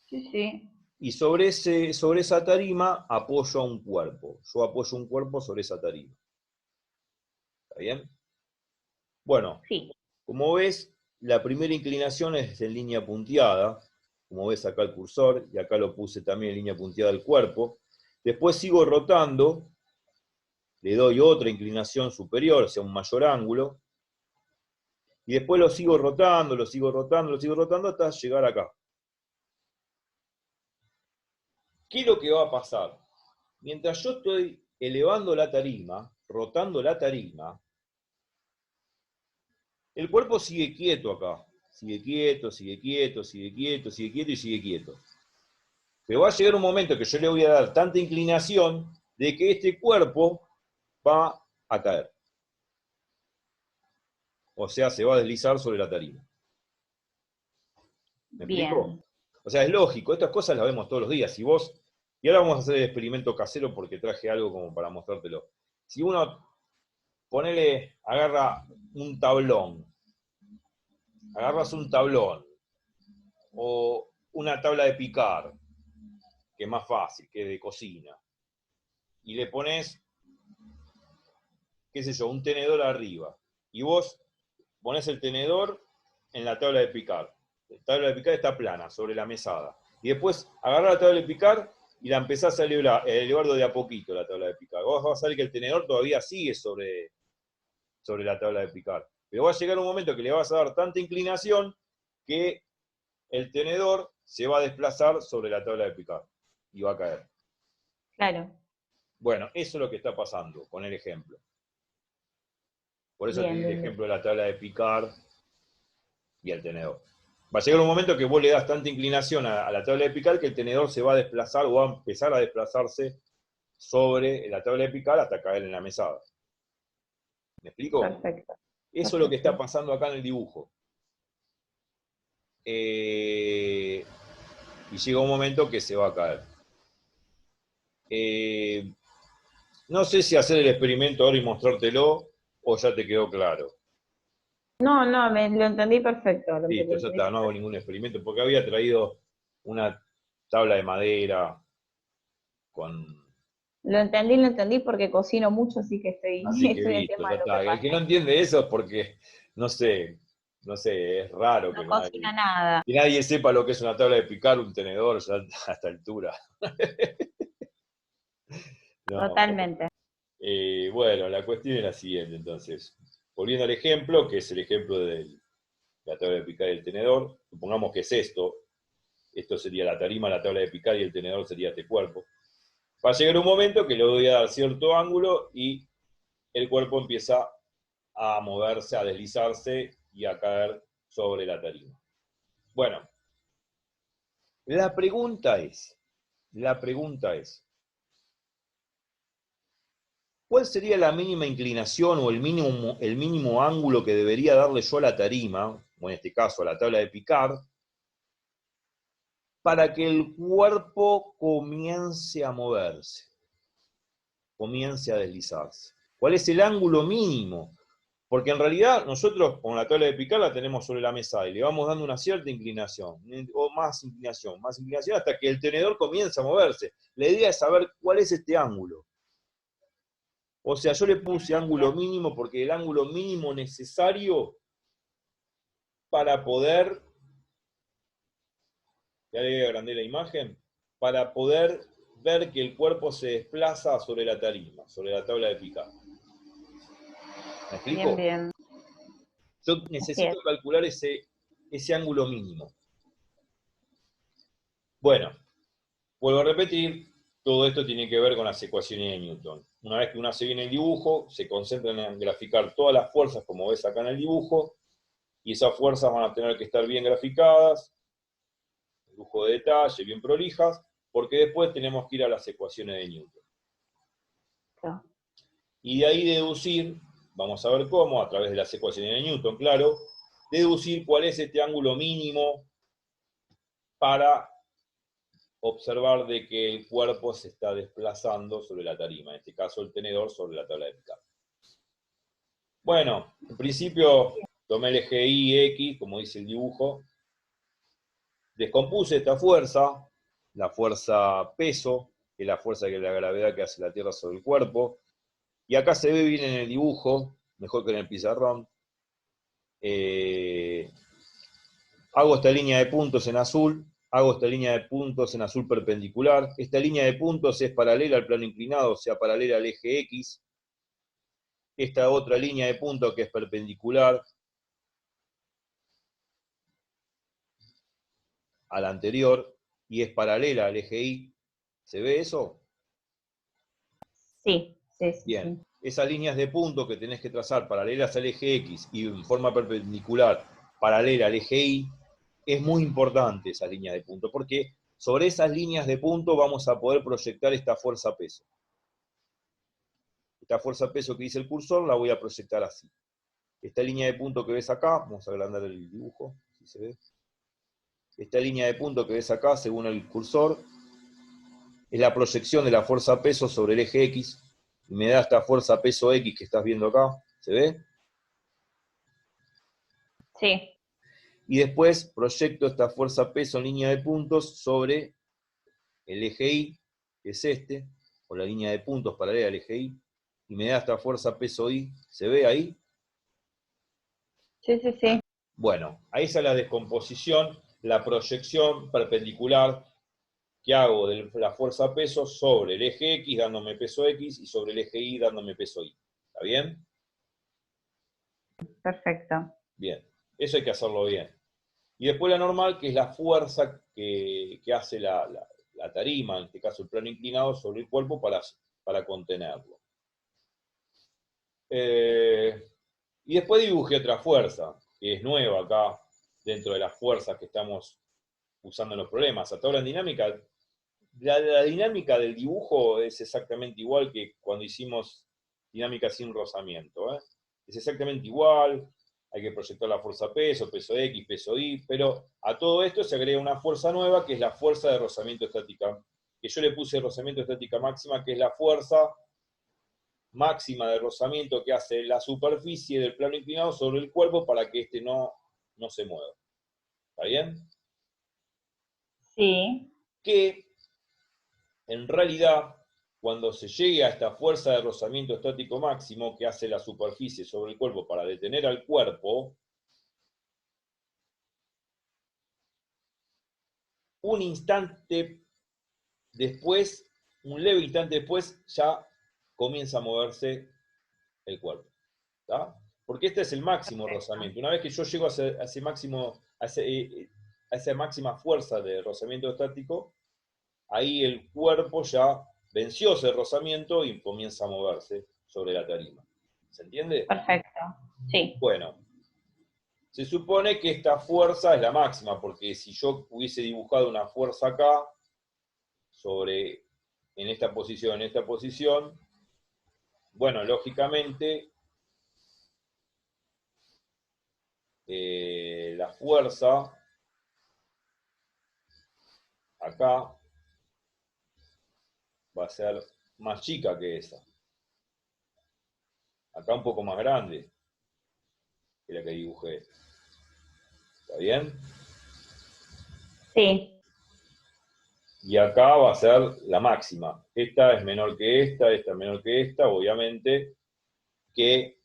Sí, sí. Y sobre esa tarima apoyo a un cuerpo. Yo apoyo un cuerpo sobre esa tarima. ¿Está bien? Bueno, Sí. como ves, la primera inclinación es en línea punteada. Como ves acá el cursor, y acá lo puse también en línea punteada del cuerpo. Después sigo rotando, le doy otra inclinación superior, o sea, un mayor ángulo. Y después lo sigo rotando, lo sigo rotando, lo sigo rotando hasta llegar acá. ¿Qué es lo que va a pasar? Mientras yo estoy elevando la tarima, rotando la tarima, el cuerpo sigue quieto acá. Sigue quieto, sigue quieto, sigue quieto, sigue quieto y sigue quieto. Pero va a llegar un momento que yo le voy a dar tanta inclinación de que este cuerpo va a caer. O sea, se va a deslizar sobre la tarima. ¿Me explico? Bien. O sea, es lógico, estas cosas las vemos todos los días. Y ahora vamos a hacer el experimento casero porque traje algo como para mostrártelo. Si uno, agarra un tablón, agarras un tablón o una tabla de picar, que es más fácil, que es de cocina, y le pones, qué sé yo, un tenedor arriba, y vos pones el tenedor en la tabla de picar. La tabla de picar está plana, sobre la mesada. Y después agarrás la tabla de picar y la empezás a elevar de a poquito la tabla de picar. Vos vas a ver que el tenedor todavía sigue sobre la tabla de picar. Pero va a llegar un momento que le vas a dar tanta inclinación que el tenedor se va a desplazar sobre la tabla de picar y va a caer. Claro. Bueno, eso es lo que está pasando con el ejemplo. Por eso te Bien, di el bien, bien. ejemplo de la tabla de picar y el tenedor. Va a llegar un momento que vos le das tanta inclinación a la tabla de picar que el tenedor se va a desplazar o va a empezar a desplazarse sobre la tabla de picar hasta caer en la mesada. ¿Me explico? Perfecto. Eso es lo que está Perfecto. pasando acá en el dibujo. Y llega un momento que se va a caer. No sé si hacer el experimento ahora y mostrártelo o ya te quedó claro. No, no, lo entendí perfecto. Listo, ya Entendí está, no hago perfecto. ningún experimento porque había traído una tabla de madera con... Lo entendí porque cocino mucho, así que Así que estoy en listo, tema ya de lo que está. El que no pasa. entiende eso es porque, no sé, no sé, es raro No cocina que nada. nadie sepa lo que es una tabla de picar, un tenedor ya a esta altura. No, Totalmente. bueno, la cuestión es la siguiente, entonces. Volviendo al ejemplo, que es el ejemplo de la tabla de picar y el tenedor, supongamos que es esto sería la tarima, la tabla de picar y el tenedor sería este cuerpo. Va a llegar un momento que le voy a dar cierto ángulo y el cuerpo empieza a moverse, a deslizarse y a caer sobre la tarima. Bueno, la pregunta es, ¿cuál sería la mínima inclinación o el mínimo ángulo que debería darle yo a la tarima, o en este caso a la tabla de picar, para que el cuerpo comience a moverse, comience a deslizarse? ¿Cuál es el ángulo mínimo? Porque en realidad nosotros con la tabla de picar la tenemos sobre la mesa y le vamos dando una cierta inclinación, o más inclinación, hasta que el tenedor comienza a moverse. La idea es saber cuál es este ángulo. O sea, yo le Bien, puse ángulo mínimo porque el ángulo mínimo necesario para poder, ya le agrandé la imagen, para poder ver que el cuerpo se desplaza sobre la tarima, sobre la tabla de picar. ¿Me bien, explico? bien. Yo Así necesito es. calcular ese ángulo mínimo. Bueno, vuelvo a repetir, todo esto tiene que ver con las ecuaciones de Newton. Una vez que uno hace bien el dibujo, se concentran en graficar todas las fuerzas, como ves acá en el dibujo, y esas fuerzas van a tener que estar bien graficadas, lujo de detalle, bien prolijas, porque después tenemos que ir a las ecuaciones de Newton. Claro. Y de ahí deducir, vamos a ver cómo, a través de las ecuaciones de Newton, claro, deducir cuál es este ángulo mínimo para observar de que el cuerpo se está desplazando sobre la tarima, en este caso el tenedor sobre la tabla de picar. Bueno, en principio tomé el eje Y, X, como dice el dibujo, descompuse esta fuerza, la fuerza peso, que es la fuerza que la gravedad que hace la Tierra sobre el cuerpo, y acá se ve bien en el dibujo, mejor que en el pizarrón. Hago esta línea de puntos en azul, hago esta línea de puntos en azul perpendicular. Esta línea de puntos es paralela al plano inclinado, o sea, paralela al eje X. Esta otra línea de puntos que es perpendicular a la anterior y es paralela al eje Y. ¿Se ve eso? Sí, sí, sí, Bien. sí. Esas líneas de puntos que tenés que trazar paralelas al eje X y en forma perpendicular paralela al eje Y, es muy importante esa línea de puntos, porque sobre esas líneas de puntos vamos a poder proyectar esta fuerza peso. Esta fuerza peso que dice el cursor la voy a proyectar así. Esta línea de punto que ves acá, vamos a agrandar el dibujo, si se ve. Esta línea de punto que ves acá, según el cursor, es la proyección de la fuerza peso sobre el eje X, y me da esta fuerza peso X que estás viendo acá, ¿se ve? Sí. Y después proyecto esta fuerza peso en línea de puntos sobre el eje Y, que es este, o la línea de puntos paralela al eje Y, y me da esta fuerza peso Y, ¿se ve ahí? Sí, sí, sí. Bueno, ahí está la descomposición, la proyección perpendicular que hago de la fuerza peso sobre el eje X dándome peso X y sobre el eje Y dándome peso Y. ¿Está bien? Perfecto. Bien, eso hay que hacerlo bien. Y después la normal, que es la fuerza que hace la tarima, en este caso el plano inclinado, sobre el cuerpo para contenerlo. Y después dibujé otra fuerza, que es nueva acá, dentro de las fuerzas que estamos usando en los problemas. Hasta ahora en dinámica, la dinámica del dibujo es exactamente igual que cuando hicimos dinámica sin rozamiento. Es exactamente igual, hay que proyectar la fuerza peso, peso X, peso Y, pero a todo esto se agrega una fuerza nueva que es la fuerza de rozamiento estática, que yo le puse rozamiento estática máxima, que es la fuerza máxima de rozamiento que hace la superficie del plano inclinado sobre el cuerpo para que éste no se mueva. ¿Está bien? Sí. Que en realidad, cuando se llegue a esta fuerza de rozamiento estático máximo que hace la superficie sobre el cuerpo para detener al cuerpo, un instante después, un leve instante después, ya comienza a moverse el cuerpo. ¿Está? Porque este es el máximo rozamiento. Una vez que yo llego a ese máximo, a esa máxima fuerza de rozamiento estático, ahí el cuerpo ya venció ese rozamiento y comienza a moverse sobre la tarima. ¿Se entiende? Perfecto. Sí. Bueno, se supone que esta fuerza es la máxima, porque si yo hubiese dibujado una fuerza acá, en esta posición, bueno, lógicamente, la fuerza acá va a ser más chica que esa. Acá un poco más grande que la que dibujé. ¿Está bien? Sí. Y acá va a ser la máxima. Esta es menor que esta es menor que esta, obviamente que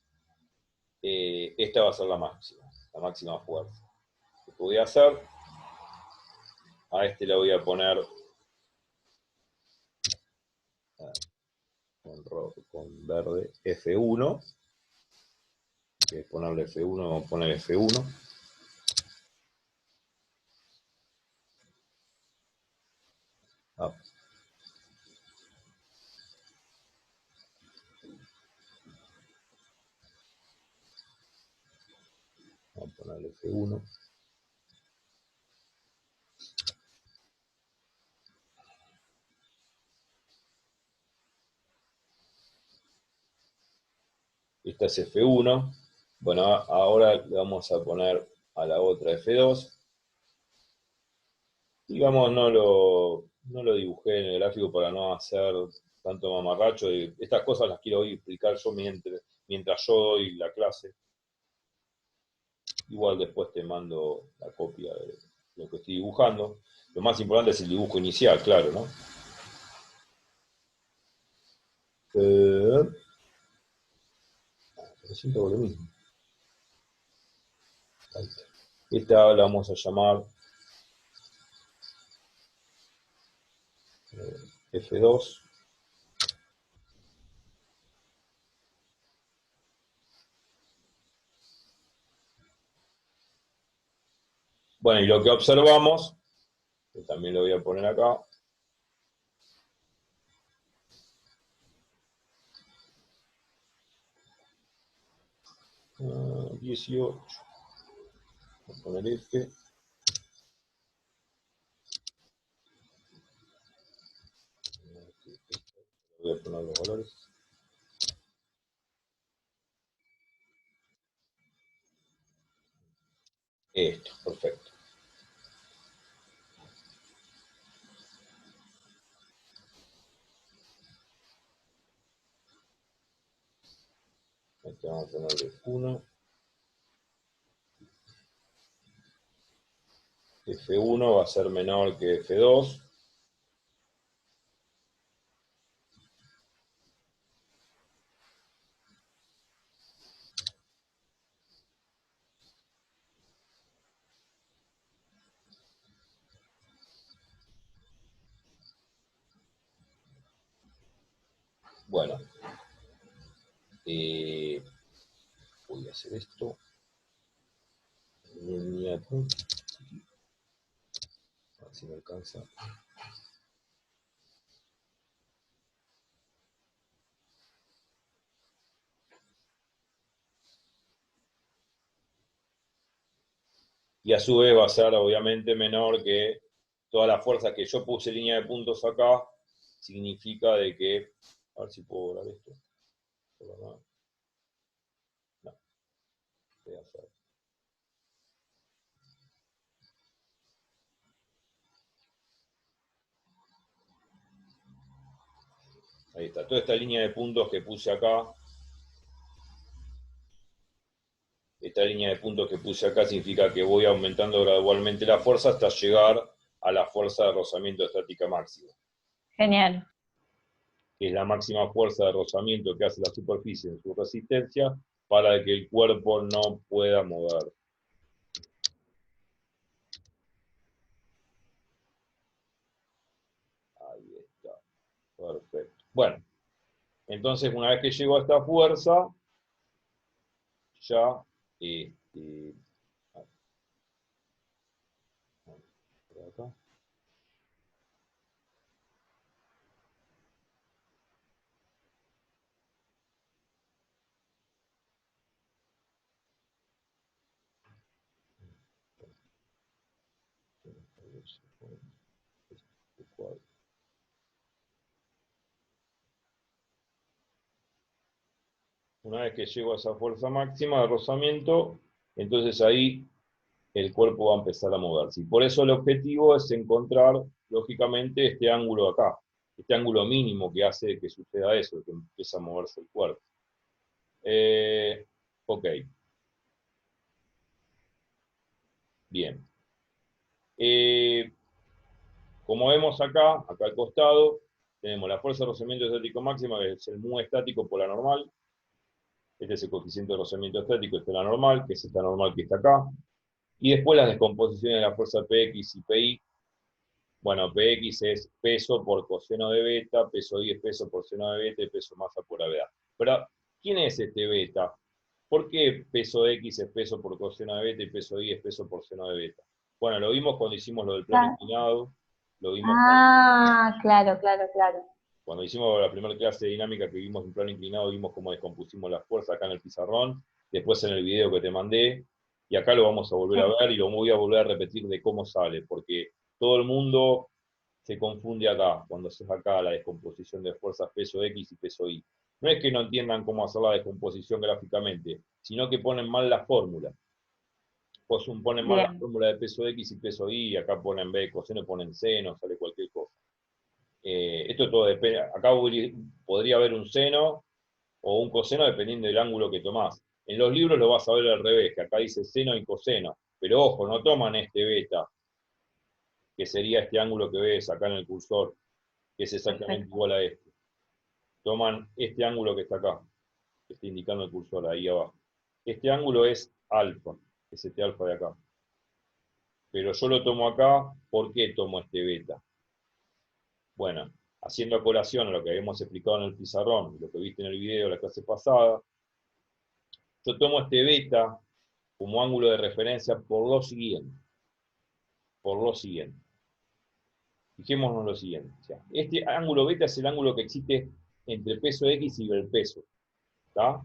esta va a ser la máxima fuerza. ¿Qué voy a hacer? A este le voy a poner con verde F1, que es ponerle F1, vamos a poner F1. Ah. Vamos a ponerle F1. esta es F1. Bueno, ahora le vamos a poner a la otra F2. Y vamos, no lo dibujé en el gráfico para no hacer tanto mamarracho. Estas cosas las quiero hoy explicar yo mientras yo doy la clase. Igual después te mando la copia de lo que estoy dibujando. Lo más importante es el dibujo inicial, claro, ¿no? Siento lo mismo. Esta la vamos a llamar F2. Bueno, y lo que observamos, que también lo voy a poner acá, 18, voy a poner F. Voy a poner los valores. Esto, perfecto. Aquí vamos a ponerle 1. F1 va a ser menor que F2. Bueno, voy a hacer esto. A ver si me alcanza. Y a su vez va a ser obviamente menor que toda la fuerza que yo puse línea de puntos acá, significa de que, a ver si puedo borrar esto. No, voy a hacer. Ahí está, toda esta línea de puntos que puse acá, significa que voy aumentando gradualmente la fuerza hasta llegar a la fuerza de rozamiento estática máxima. Genial. Que es la máxima fuerza de rozamiento que hace la superficie en su resistencia para que el cuerpo no pueda mover. Ahí está. Perfecto. Bueno, entonces una vez que llego a esta fuerza, ya acá. Una vez que llego a esa fuerza máxima de rozamiento, entonces ahí el cuerpo va a empezar a moverse. Y por eso el objetivo es encontrar, lógicamente, este ángulo acá, este ángulo mínimo que hace que suceda eso, que empieza a moverse el cuerpo. Ok. Bien. Como vemos acá al costado, tenemos la fuerza de rozamiento estático máxima, que es el mu estático por la normal. Este es el coeficiente de rozamiento estático, esta es la normal, que es esta normal que está acá. Y después las descomposiciones de la fuerza Px y Pi. Bueno, Px es peso por coseno de beta, peso I es peso por seno de beta y peso masa por gravedad. Pero, ¿quién es este beta? ¿Por qué peso X es peso por coseno de beta y peso Y es peso por seno de beta? Bueno, lo vimos cuando hicimos lo del plano inclinado, lo vimos claro. cuando hicimos la primera clase de dinámica que vimos en plano inclinado, vimos cómo descompusimos las fuerzas acá en el pizarrón, después en el video que te mandé, y acá lo vamos a volver a ver y lo voy a volver a repetir de cómo sale, porque todo el mundo se confunde acá, cuando haces acá la descomposición de fuerzas peso X y peso Y. No es que no entiendan cómo hacer la descomposición gráficamente, sino que ponen mal la fórmula. Pues ponen mal la Bien, fórmula de peso X y peso Y, acá ponen B coseno, ponen seno, sale cualquier cosa. Esto todo depende, acá podría haber un seno o un coseno dependiendo del ángulo que tomás. En los libros lo vas a ver al revés, que acá dice seno y coseno, pero ojo, no toman este beta, que sería este ángulo que ves acá en el cursor, que es exactamente perfecto. igual a este. Toman este ángulo que está acá, que está indicando el cursor ahí abajo. Este ángulo es alfa, es este alfa de acá. Pero yo lo tomo acá, ¿por qué tomo este beta? Bueno, haciendo a colación a lo que habíamos explicado en el pizarrón, lo que viste en el video de la clase pasada, yo tomo este beta como ángulo de referencia por lo siguiente. Por lo siguiente. Fijémonos lo siguiente. O sea, este ángulo beta es el ángulo que existe entre peso X y el peso. ¿Está?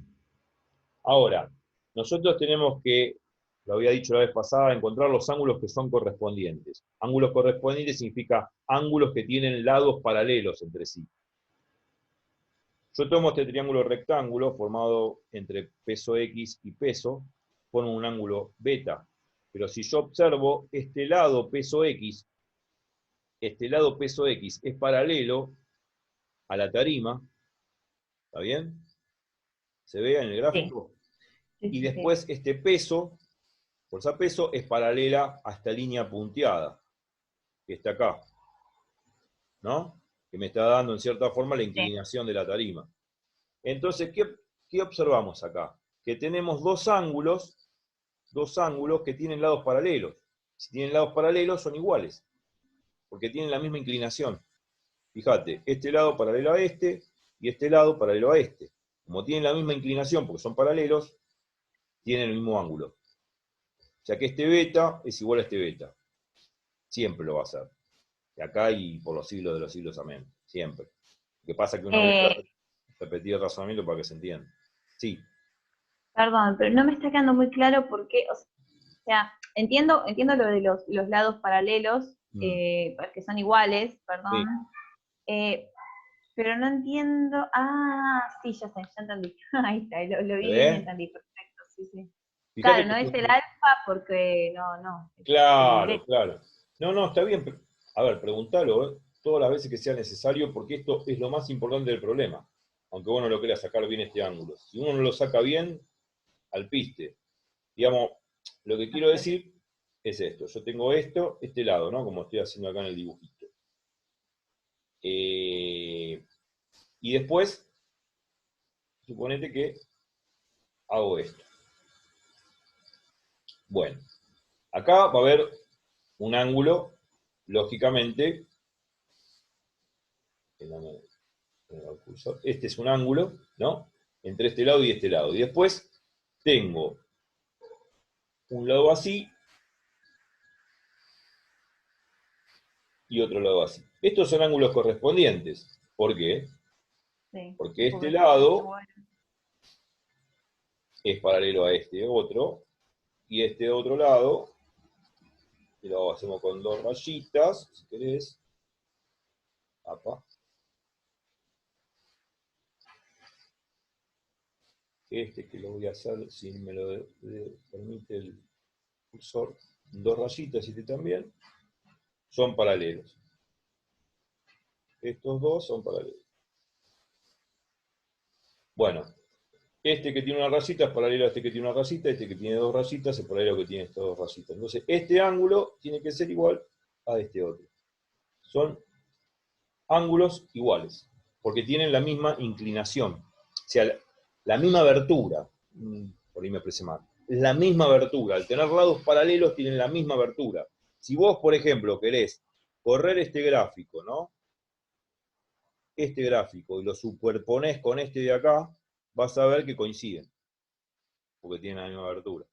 Ahora, nosotros tenemos que, lo había dicho la vez pasada, encontrar los ángulos que son correspondientes. Ángulos correspondientes significa ángulos que tienen lados paralelos entre sí. Yo tomo este triángulo rectángulo formado entre peso X y peso, formo un ángulo beta. Pero si yo observo este lado peso X es paralelo a la tarima, ¿está bien? ¿Se ve en el Sí, gráfico? sí, Y sí, sí. después este peso, fuerza peso, es paralela a esta línea punteada, que está acá, ¿no? Que me está dando en cierta forma la Sí. inclinación de la tarima. Entonces, ¿qué observamos acá? Que tenemos dos ángulos que tienen lados paralelos. Si tienen lados paralelos son iguales, porque tienen la misma inclinación. Fíjate, este lado paralelo a este y este lado paralelo a este. Como tienen la misma inclinación porque son paralelos, tienen el mismo ángulo. O sea que este beta es igual a este beta. Siempre lo va a ser. De acá y por los siglos de los siglos, amén. Siempre. Lo que pasa es que una vez Eh, repetir el razonamiento para que se entienda. Sí. Perdón, pero no me está quedando muy claro por qué, o sea, entiendo lo de los lados paralelos, Mm, que son iguales, perdón, sí. eh, pero no entiendo, sí, ya sé, ya entendí, ahí está, lo ¿Se vi bien y ve? entendí, perfecto, sí, sí. Fíjate Claro, que no esto es es el alfa porque, no, es el claro, beta. claro. No, no, está bien. A ver, preguntalo, todas las veces que sea necesario, porque esto es lo más importante del problema. Aunque uno lo quiera sacar bien este ángulo. Si uno no lo saca bien, al piste. Digamos, lo que quiero Perfecto. decir es esto. Yo tengo esto, este lado, ¿no? Como estoy haciendo acá en el dibujito. Y después, suponete que hago esto. Bueno, acá va a haber un ángulo, lógicamente, este es un ángulo, ¿no? Entre este lado y este lado. Y después tengo un lado así y otro lado así. Estos son ángulos correspondientes. ¿Por qué? Sí, Porque este porque son lado iguales. es paralelo a este otro y este otro lado, y lo hacemos con dos rayitas, si querés. Apa. Este que lo voy a hacer, si me lo permite el cursor, dos rayitas y este también, son paralelos. Estos dos son paralelos. Bueno, este que tiene una rayita es paralelo a este que tiene una rayita, este que tiene dos rayitas es paralelo a que tiene estas dos rayitas. Entonces, este ángulo tiene que ser igual a este otro. Son ángulos iguales, porque tienen la misma inclinación. O sea, la misma abertura. Por ahí me expresé mal. Es la misma abertura. Al tener lados paralelos tienen la misma abertura. Si vos, por ejemplo, querés correr este gráfico, ¿no? Este gráfico y lo superponés con este de acá, vas a ver que coinciden, porque tienen la misma abertura.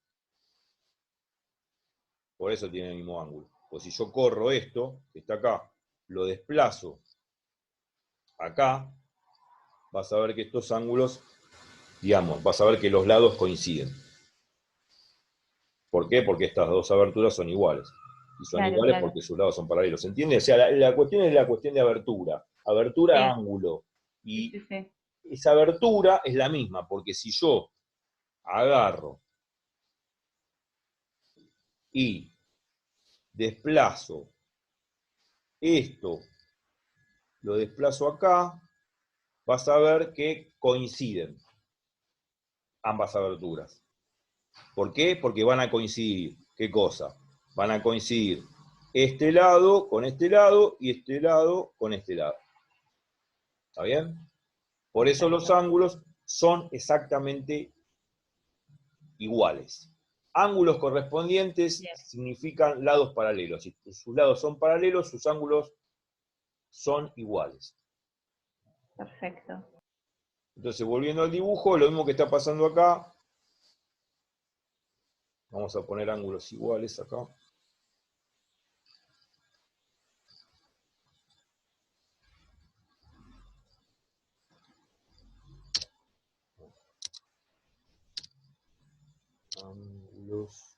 Por eso tienen el mismo ángulo. Pues si yo corro esto, que está acá, lo desplazo acá, vas a ver que estos ángulos, digamos, vas a ver que los lados coinciden. ¿Por qué? Porque estas dos aberturas son iguales. Y son Claro, iguales claro. porque sus lados son paralelos. ¿Se entiende? O sea, la cuestión es la cuestión de abertura. Abertura, Sí, ángulo. sí, Y sí, sí. esa abertura es la misma, porque si yo agarro y desplazo esto, lo desplazo acá, vas a ver que coinciden ambas aberturas. ¿Por qué? Porque van a coincidir. ¿Qué cosa? Van a coincidir este lado con este lado y este lado con este lado. ¿Está bien? Por eso los ángulos son exactamente iguales. Ángulos correspondientes significan lados paralelos. Si sus lados son paralelos, sus ángulos son iguales. Perfecto. Entonces, volviendo al dibujo, lo mismo que está pasando acá. Vamos a poner ángulos iguales acá. Ángulos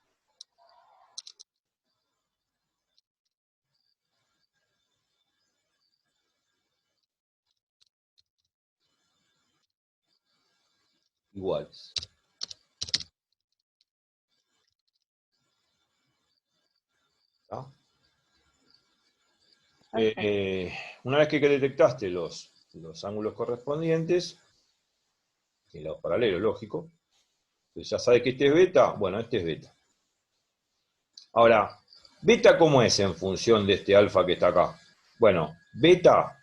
iguales. ¿Está? Una vez que detectaste los ángulos correspondientes, y los paralelos, lógico, pues ya sabes que este es beta, bueno, este es beta. Ahora, beta ¿cómo es en función de este alfa que está acá? Bueno, beta,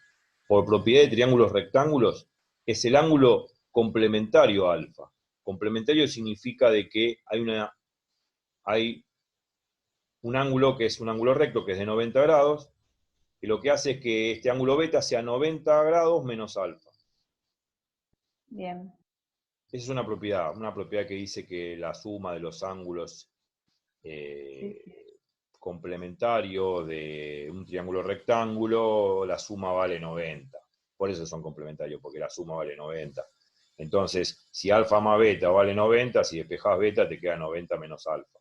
por propiedad de triángulos rectángulos, es el ángulo complementario a alfa. Complementario significa de que hay un ángulo que es un ángulo recto, que es de 90 grados, y lo que hace es que este ángulo beta sea 90 grados menos alfa. Bien. Esa es una propiedad que dice que la suma de los ángulos complementarios de un triángulo rectángulo, la suma vale 90. Por eso son complementarios, porque la suma vale 90. Entonces, si alfa más beta vale 90, si despejás beta te queda 90 menos alfa.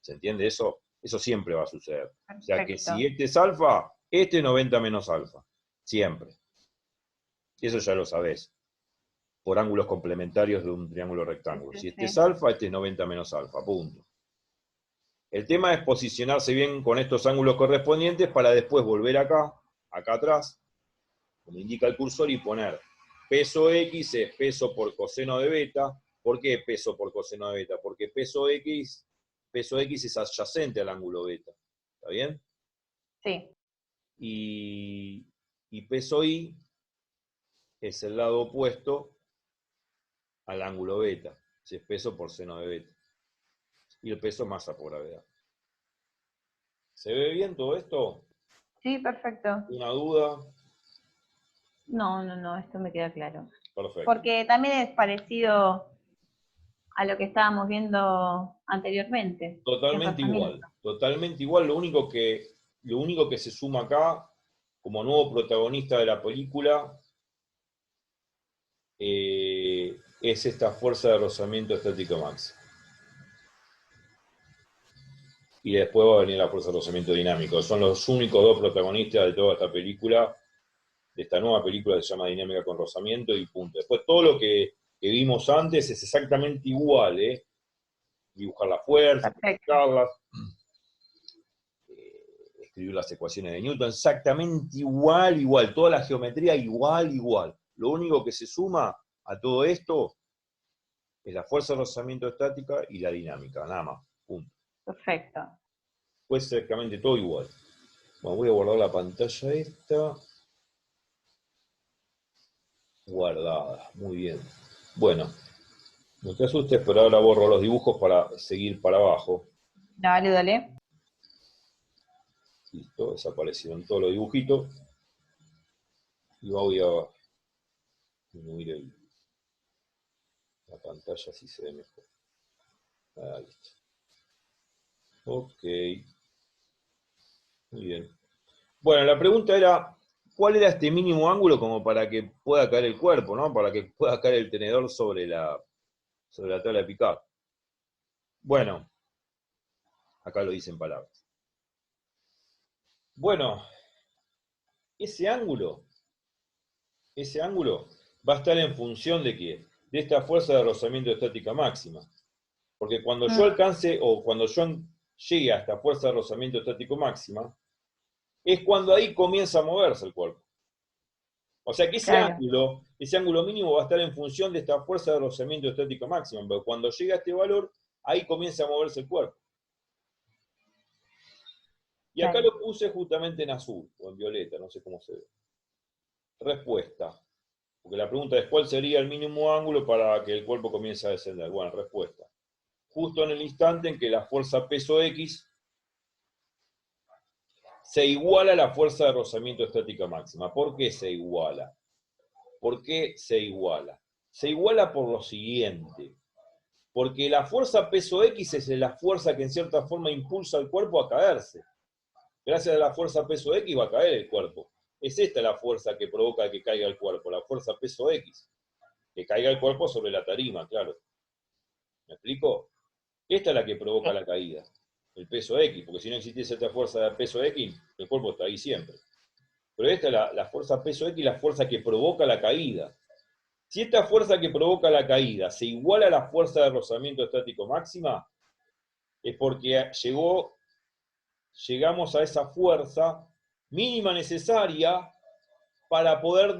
¿Se entiende eso? Eso siempre va a suceder. Perfecto. O sea que si este es alfa, este es 90 menos alfa. Siempre. Eso ya lo sabés. Por ángulos complementarios de un triángulo rectángulo. Si este es alfa, este es 90 menos alfa. Punto. El tema es posicionarse bien con estos ángulos correspondientes para después volver acá atrás, como indica el cursor, y poner peso X es peso por coseno de beta. ¿Por qué peso por coseno de beta? Porque peso X es adyacente al ángulo beta. ¿Está bien? Sí. Y peso Y es el lado opuesto al ángulo beta. Es peso por seno de beta. Y el peso masa por gravedad. ¿Se ve bien todo esto? Sí, perfecto. ¿Una duda? No, esto me queda claro. Perfecto. Porque también es parecido a lo que estábamos viendo anteriormente. Totalmente igual. Totalmente igual. Lo único que se suma acá, como nuevo protagonista de la película, es esta fuerza de rozamiento estática máxima. Y después va a venir la fuerza de rozamiento dinámico. Son los únicos dos protagonistas de toda esta película, de esta nueva película que se llama Dinámica con rozamiento y punto. Después todo lo que vimos antes es exactamente igual, ¿eh? Dibujar la fuerza, dibujarlas, escribir las ecuaciones de Newton, exactamente igual, toda la geometría igual. Lo único que se suma a todo esto es la fuerza de rozamiento estática y la dinámica, nada más, punto. Perfecto. Pues exactamente todo igual. Bueno, voy a guardar la pantalla esta. Guardada, muy bien. Bueno, no te asustes, pero ahora borro los dibujos para seguir para abajo. Dale. Listo, desaparecieron todos los dibujitos. Y voy a disminuir la pantalla así se ve mejor. Ah, listo. Ok. Muy bien. Bueno, la pregunta era, ¿cuál era este mínimo ángulo como para que pueda caer el cuerpo, ¿no? Para que pueda caer el tenedor sobre la tabla de picar. Bueno, acá lo dicen palabras. Bueno, ese ángulo va a estar en función de qué? De esta fuerza de rozamiento estática máxima. Porque cuando yo alcance, o cuando yo llegue a esta fuerza de rozamiento estático máxima, es cuando ahí comienza a moverse el cuerpo. O sea que ese ángulo mínimo va a estar en función de esta fuerza de rozamiento estático máxima. Pero cuando llega a este valor, ahí comienza a moverse el cuerpo. Y acá lo puse justamente en azul, o en violeta, no sé cómo se ve. Respuesta. Porque la pregunta es, ¿cuál sería el mínimo ángulo para que el cuerpo comience a descender? Bueno, respuesta. Justo en el instante en que la fuerza peso X se iguala a la fuerza de rozamiento estática máxima. ¿Por qué se iguala? ¿Por qué se iguala? Se iguala por lo siguiente. Porque la fuerza peso X es la fuerza que en cierta forma impulsa al cuerpo a caerse. Gracias a la fuerza peso X va a caer el cuerpo. Es esta la fuerza que provoca que caiga el cuerpo, la fuerza peso X. Que caiga el cuerpo sobre la tarima, claro. ¿Me explico? Esta es la que provoca la caída, el peso X, porque si no existiese esta fuerza de peso X, el cuerpo está ahí siempre. Pero esta es la fuerza peso X, la fuerza que provoca la caída. Si esta fuerza que provoca la caída se iguala a la fuerza de rozamiento estático máxima, es porque llegamos a esa fuerza mínima necesaria para poder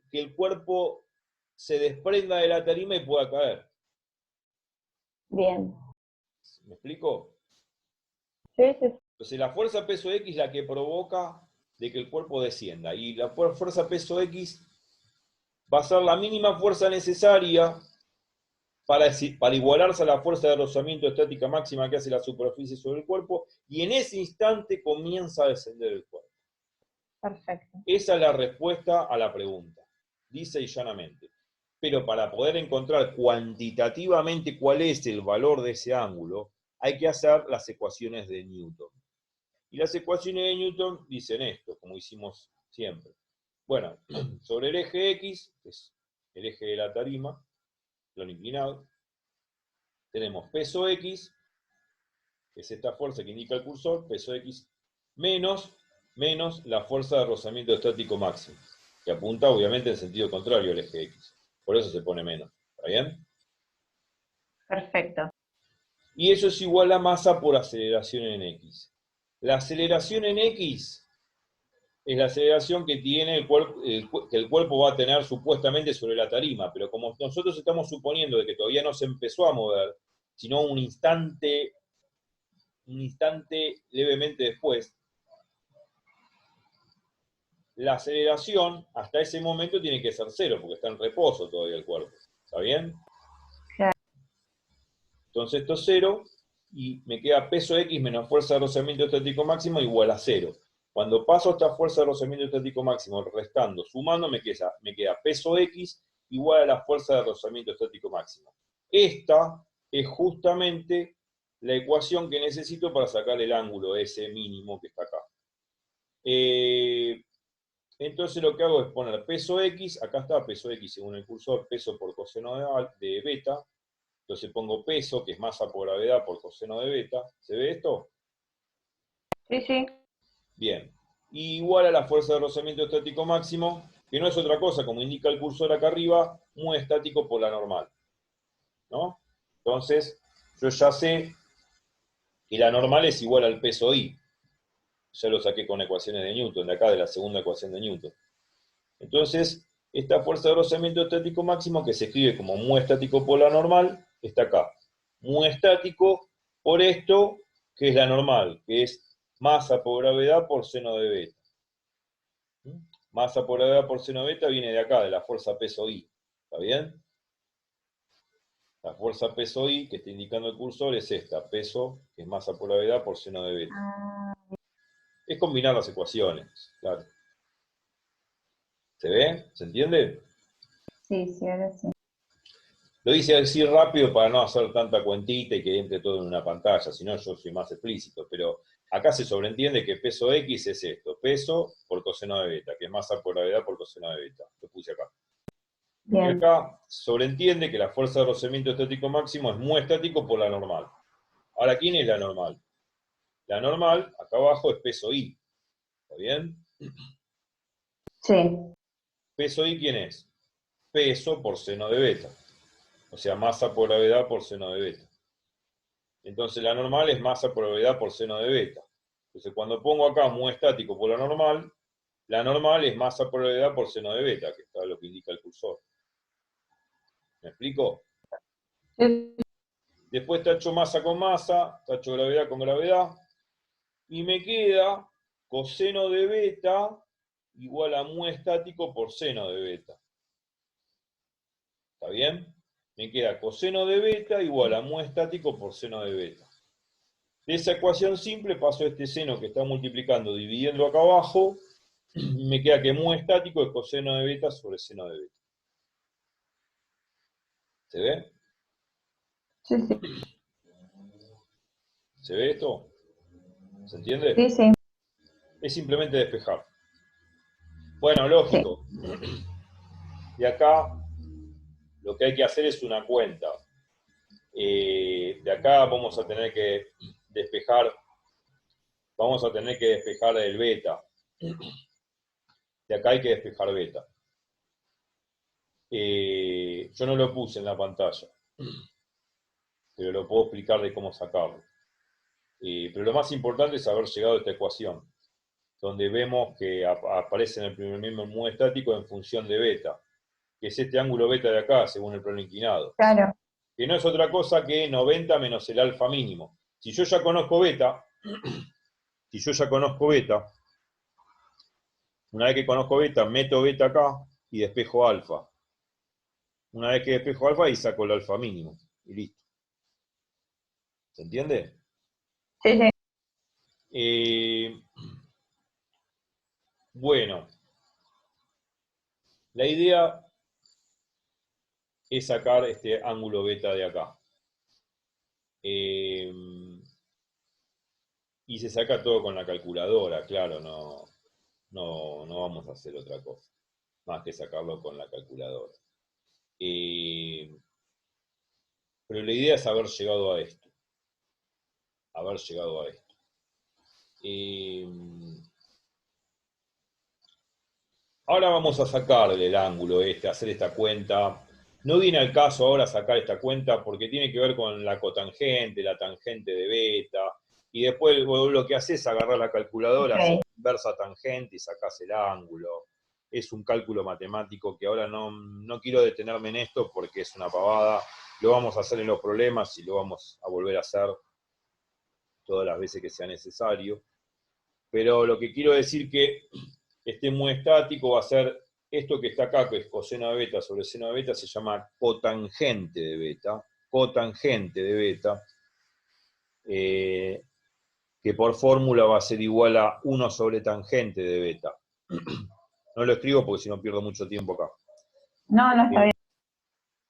que el cuerpo se desprenda de la tarima y pueda caer. Bien. ¿Me explico? Sí, sí. Entonces la fuerza peso X es la que provoca de que el cuerpo descienda. Y la fuerza peso X va a ser la mínima fuerza necesaria para igualarse a la fuerza de rozamiento estática máxima que hace la superficie sobre el cuerpo, y en ese instante comienza a descender el cuerpo. Perfecto. Esa es la respuesta a la pregunta, dice y llanamente. Pero para poder encontrar cuantitativamente cuál es el valor de ese ángulo, hay que hacer las ecuaciones de Newton. Y las ecuaciones de Newton dicen esto, como hicimos siempre. Bueno, sobre el eje X, que es el eje de la tarima, plano inclinado, tenemos peso X, que es esta fuerza que indica el cursor, peso X, menos la fuerza de rozamiento estático máximo, que apunta obviamente en sentido contrario al eje X. Por eso se pone menos. ¿Está bien? Perfecto. Y eso es igual a masa por aceleración en X. La aceleración en X es la aceleración que tiene que el cuerpo va a tener supuestamente sobre la tarima, pero como nosotros estamos suponiendo de que todavía no se empezó a mover, sino un instante levemente después, la aceleración hasta ese momento tiene que ser cero, porque está en reposo todavía el cuerpo. ¿Está bien? Claro. Entonces esto es cero, y me queda peso X menos fuerza de rozamiento estático máximo igual a cero. Cuando paso esta fuerza de rozamiento estático máximo restando, sumando, me queda peso X igual a la fuerza de rozamiento estático máximo. Esta es justamente la ecuación que necesito para sacar el ángulo ese mínimo que está acá. Entonces lo que hago es poner peso X, acá está peso X según el cursor, peso por coseno de beta. Entonces pongo peso, que es masa por gravedad por coseno de beta. ¿Se ve esto? Sí, sí. Bien. Y igual a la fuerza de rozamiento estático máximo, que no es otra cosa, como indica el cursor acá arriba, mu estático por la normal. ¿No? Entonces, yo ya sé que la normal es igual al peso I. Ya lo saqué con ecuaciones de Newton, de acá de la segunda ecuación de Newton. Entonces, esta fuerza de rozamiento estático máximo, que se escribe como mu estático por la normal, está acá. Mu estático por esto, que es la normal, que es masa por gravedad por seno de beta. Masa por gravedad por seno de beta viene de acá, de la fuerza peso I. ¿Está bien? La fuerza peso I, que está indicando el cursor, es esta, peso, que es masa por gravedad por seno de beta. Es combinar las ecuaciones, claro. ¿Se ve? ¿Se entiende? Sí, sí, ahora sí. Lo hice así rápido para no hacer tanta cuentita y que entre todo en una pantalla, si no yo soy más explícito, pero acá se sobreentiende que peso X es esto, peso por coseno de beta, que es masa por gravedad por coseno de beta. Lo puse acá. Bien. Y acá sobreentiende que la fuerza de rozamiento estático máximo es mu estático por la normal. Ahora, ¿quién es la normal? La normal, acá abajo, es peso I. ¿Está bien? Sí. ¿Peso I quién es? peso por seno de beta. O sea, masa por gravedad por seno de beta. Entonces la normal es masa por gravedad por seno de beta. Entonces cuando pongo acá mu estático por la normal es masa por gravedad por seno de beta, que está lo que indica el cursor. ¿Me explico? Sí, Después tacho masa con masa, tacho gravedad con gravedad, y me queda coseno de beta igual a mu estático por seno de beta. ¿Está bien? Me queda coseno de beta igual a mu estático por seno de beta. De esa ecuación simple paso este seno que está multiplicando, dividiendo acá abajo, me queda que mu estático es coseno de beta sobre seno de beta. ¿Se ve? sí, sí. ¿Se ve esto? ¿Se entiende? Sí, sí. Es simplemente despejar. Bueno, lógico. Y acá lo que hay que hacer es una cuenta. De acá vamos a tener que despejar el beta. De acá hay que despejar beta. Yo no lo puse en la pantalla, pero lo puedo explicar de cómo sacarlo. Pero lo más importante es haber llegado a esta ecuación, donde vemos que aparece en el primer miembro mu estático en función de beta, que es este ángulo beta de acá, según el plano inclinado. Claro. Que no es otra cosa que 90 menos el alfa mínimo. Si yo ya conozco beta, una vez que conozco beta, meto beta acá y despejo alfa. Una vez que despejo alfa, y saco el alfa mínimo. Y listo. ¿Se entiende? Sí, sí. Bueno, la idea es sacar este ángulo beta de acá. Y se saca todo con la calculadora, claro, no vamos a hacer otra cosa, más que sacarlo con la calculadora. Pero la idea es haber llegado a esto. Ahora vamos a sacarle el ángulo hacer esta cuenta. No viene al caso ahora sacar esta cuenta porque tiene que ver con la cotangente, la tangente de beta, y después lo que haces es agarrar la calculadora, hacer inversa tangente y sacás el ángulo. Es un cálculo matemático que ahora no quiero detenerme en esto porque es una pavada. Lo vamos a hacer en los problemas y lo vamos a volver a hacer todas las veces que sea necesario. Pero lo que quiero decir que este mu estático va a ser esto que está acá, que es coseno de beta sobre seno de beta, se llama cotangente de beta, que por fórmula va a ser igual a 1 sobre tangente de beta. No lo escribo porque si no pierdo mucho tiempo acá. No, no está bien.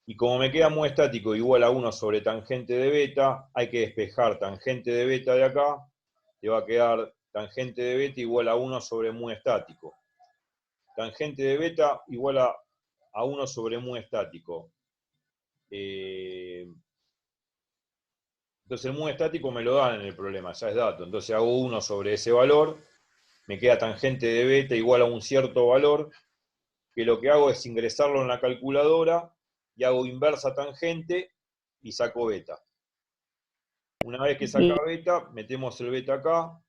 Y como me queda mu estático igual a 1 sobre tangente de beta, hay que despejar tangente de beta de acá, te va a quedar tangente de beta igual a 1 sobre mu estático. Tangente de beta igual a 1 sobre mu estático. Entonces el mu estático me lo dan en el problema, ya es dato. Entonces hago 1 sobre ese valor, me queda tangente de beta igual a un cierto valor, que lo que hago es ingresarlo en la calculadora y hago inversa tangente y saco beta. Una vez que saca beta, metemos el beta acá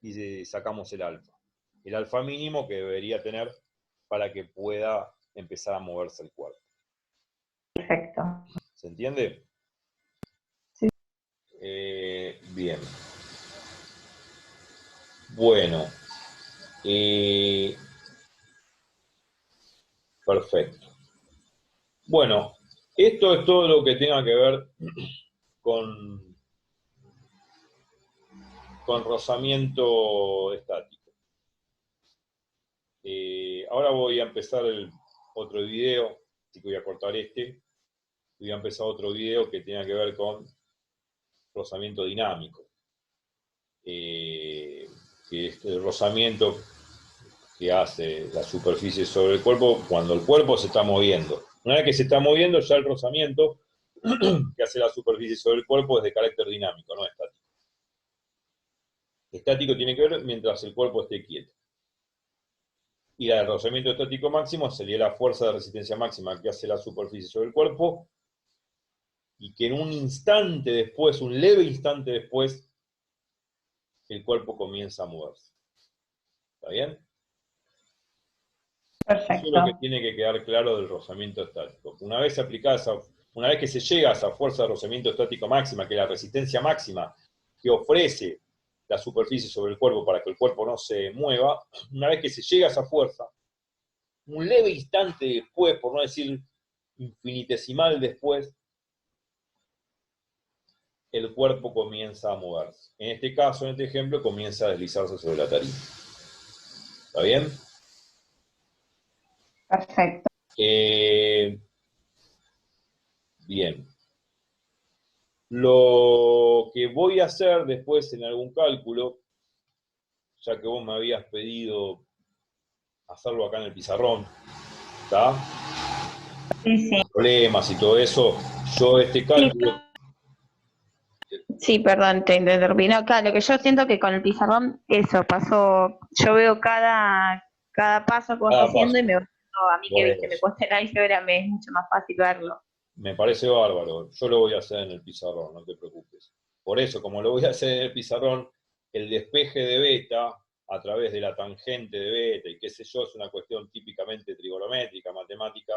y sacamos el alfa. El alfa mínimo que debería tener para que pueda empezar a moverse el cuerpo. Perfecto. ¿Se entiende? Sí. Bien. Bueno. Perfecto. Bueno, esto es todo lo que tenga que ver con rozamiento estático. Ahora voy a empezar otro video, así que voy a cortar este. Voy a empezar otro video que tenga que ver con rozamiento dinámico. Que es el rozamiento que hace la superficie sobre el cuerpo cuando el cuerpo se está moviendo. Una vez que se está moviendo, ya el rozamiento que hace la superficie sobre el cuerpo es de carácter dinámico, no estático. Estático tiene que ver mientras el cuerpo esté quieto. Y la del rozamiento estático máximo sería la fuerza de resistencia máxima que hace la superficie sobre el cuerpo, y que en un instante después, un leve instante después, el cuerpo comienza a moverse. ¿Está bien? Eso es lo que Perfecto. tiene que quedar claro del rozamiento estático. Una vez una vez que se llega a esa fuerza de rozamiento estático máxima, que es la resistencia máxima que ofrece la superficie sobre el cuerpo para que el cuerpo no se mueva, una vez que se llega a esa fuerza, un leve instante después, por no decir infinitesimal después, el cuerpo comienza a moverse. En este caso, en este ejemplo, comienza a deslizarse sobre la tarima. ¿Está bien? Perfecto. Bien. Lo que voy a hacer después en algún cálculo, ya que vos me habías pedido hacerlo acá en el pizarrón, ¿está? Sí, sí. Problemas y todo eso, yo este cálculo... Sí, perdón, te interrumpí. No, claro, lo que yo siento que con el pizarrón, eso pasó, yo veo cada paso que vas Cada haciendo y paso. me a mí que viste, me Pues, cuesta el álgebra, me es mucho más fácil verlo. me parece bárbaro, yo lo voy a hacer en el pizarrón, no te preocupes. Por eso, como lo voy a hacer en el pizarrón, el despeje de beta a través de la tangente de beta y qué sé yo, es una cuestión típicamente trigonométrica, matemática,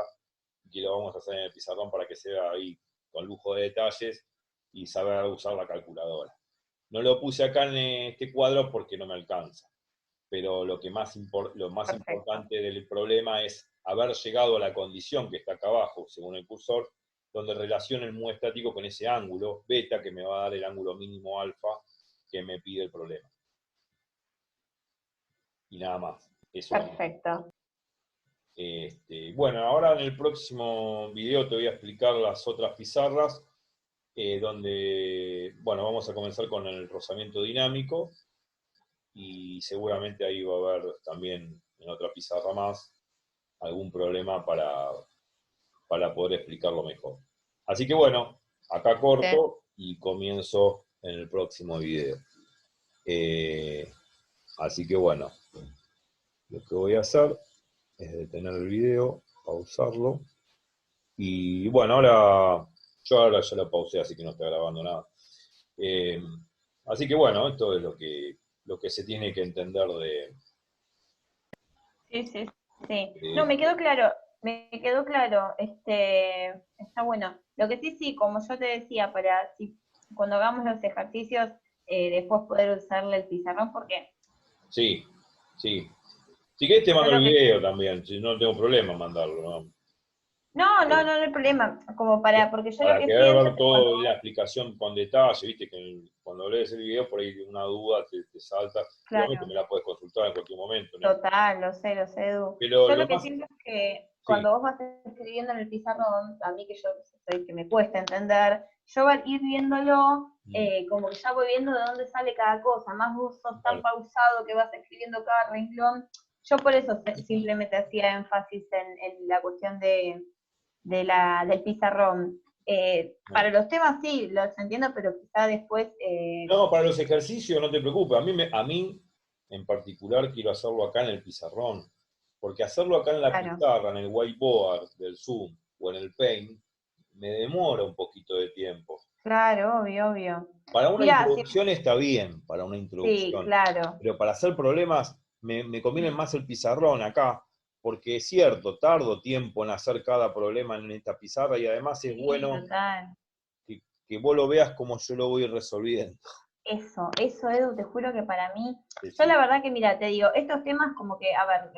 que lo vamos a hacer en el pizarrón para que se vea ahí con lujo de detalles y saber usar la calculadora. No lo puse acá en este cuadro porque no me alcanza, pero lo más Perfecto. importante del problema es haber llegado a la condición que está acá abajo, según el cursor, donde relaciona el mu estático con ese ángulo beta que me va a dar el ángulo mínimo alfa que me pide el problema. Y nada más. Eso no. Perfecto. Bueno, ahora en el próximo video te voy a explicar las otras pizarras, donde, bueno, vamos a comenzar con el rozamiento dinámico, y seguramente ahí va a haber también en otra pizarra más algún problema para poder explicarlo mejor. Así que bueno, acá Sí. corto y comienzo en el próximo video. Así que bueno, lo que voy a hacer es detener el video, pausarlo, y bueno, yo ahora ya lo pausé, así que no está grabando nada. Así que bueno, esto es lo que se tiene que entender Sí, sí, sí. No, de me quedó claro, está bueno. Lo que sí, sí, como yo te decía, para si cuando hagamos los ejercicios, después poder usarle el pizarrón, porque sí, sí. Si querés te yo mando el lo que video también, si no tengo problema en mandarlo, ¿no? no hay problema, como porque yo lo Para que querer siento ver es que cuando toda la explicación con detalle, viste que cuando lees el video por ahí una duda te salta, igualmente claro, me la puedes consultar en cualquier momento, ¿no? total, lo sé, Edu. Pero Yo lo lo que más, siento es que sí, cuando vos vas escribiendo en el pizarrón, a mí que yo soy que me cuesta entender, yo voy a ir viéndolo, como que ya voy viendo de dónde sale cada cosa, más vos sos tan claro, pausado que vas escribiendo cada renglón. Yo por eso simplemente hacía énfasis en la cuestión del pizarrón. Para los temas sí, los entiendo, pero quizá después, no, para los ejercicios no te preocupes. A mí en particular quiero hacerlo acá en el pizarrón, porque hacerlo acá en la claro, pizarra, en el whiteboard del Zoom o en el Paint, me demora un poquito de tiempo. claro, obvio, obvio. Para una Mira, sí, introducción está bien, para una sí, introducción, claro. pero para hacer problemas me conviene más el pizarrón acá, porque es cierto, tardo tiempo en hacer cada problema en esta pizarra y además es Sí, bueno total. que vos lo veas como yo lo voy resolviendo. Eso, Edu, te juro que para mí, Sí, yo sí. la verdad que mira, te digo, estos temas como que, a ver,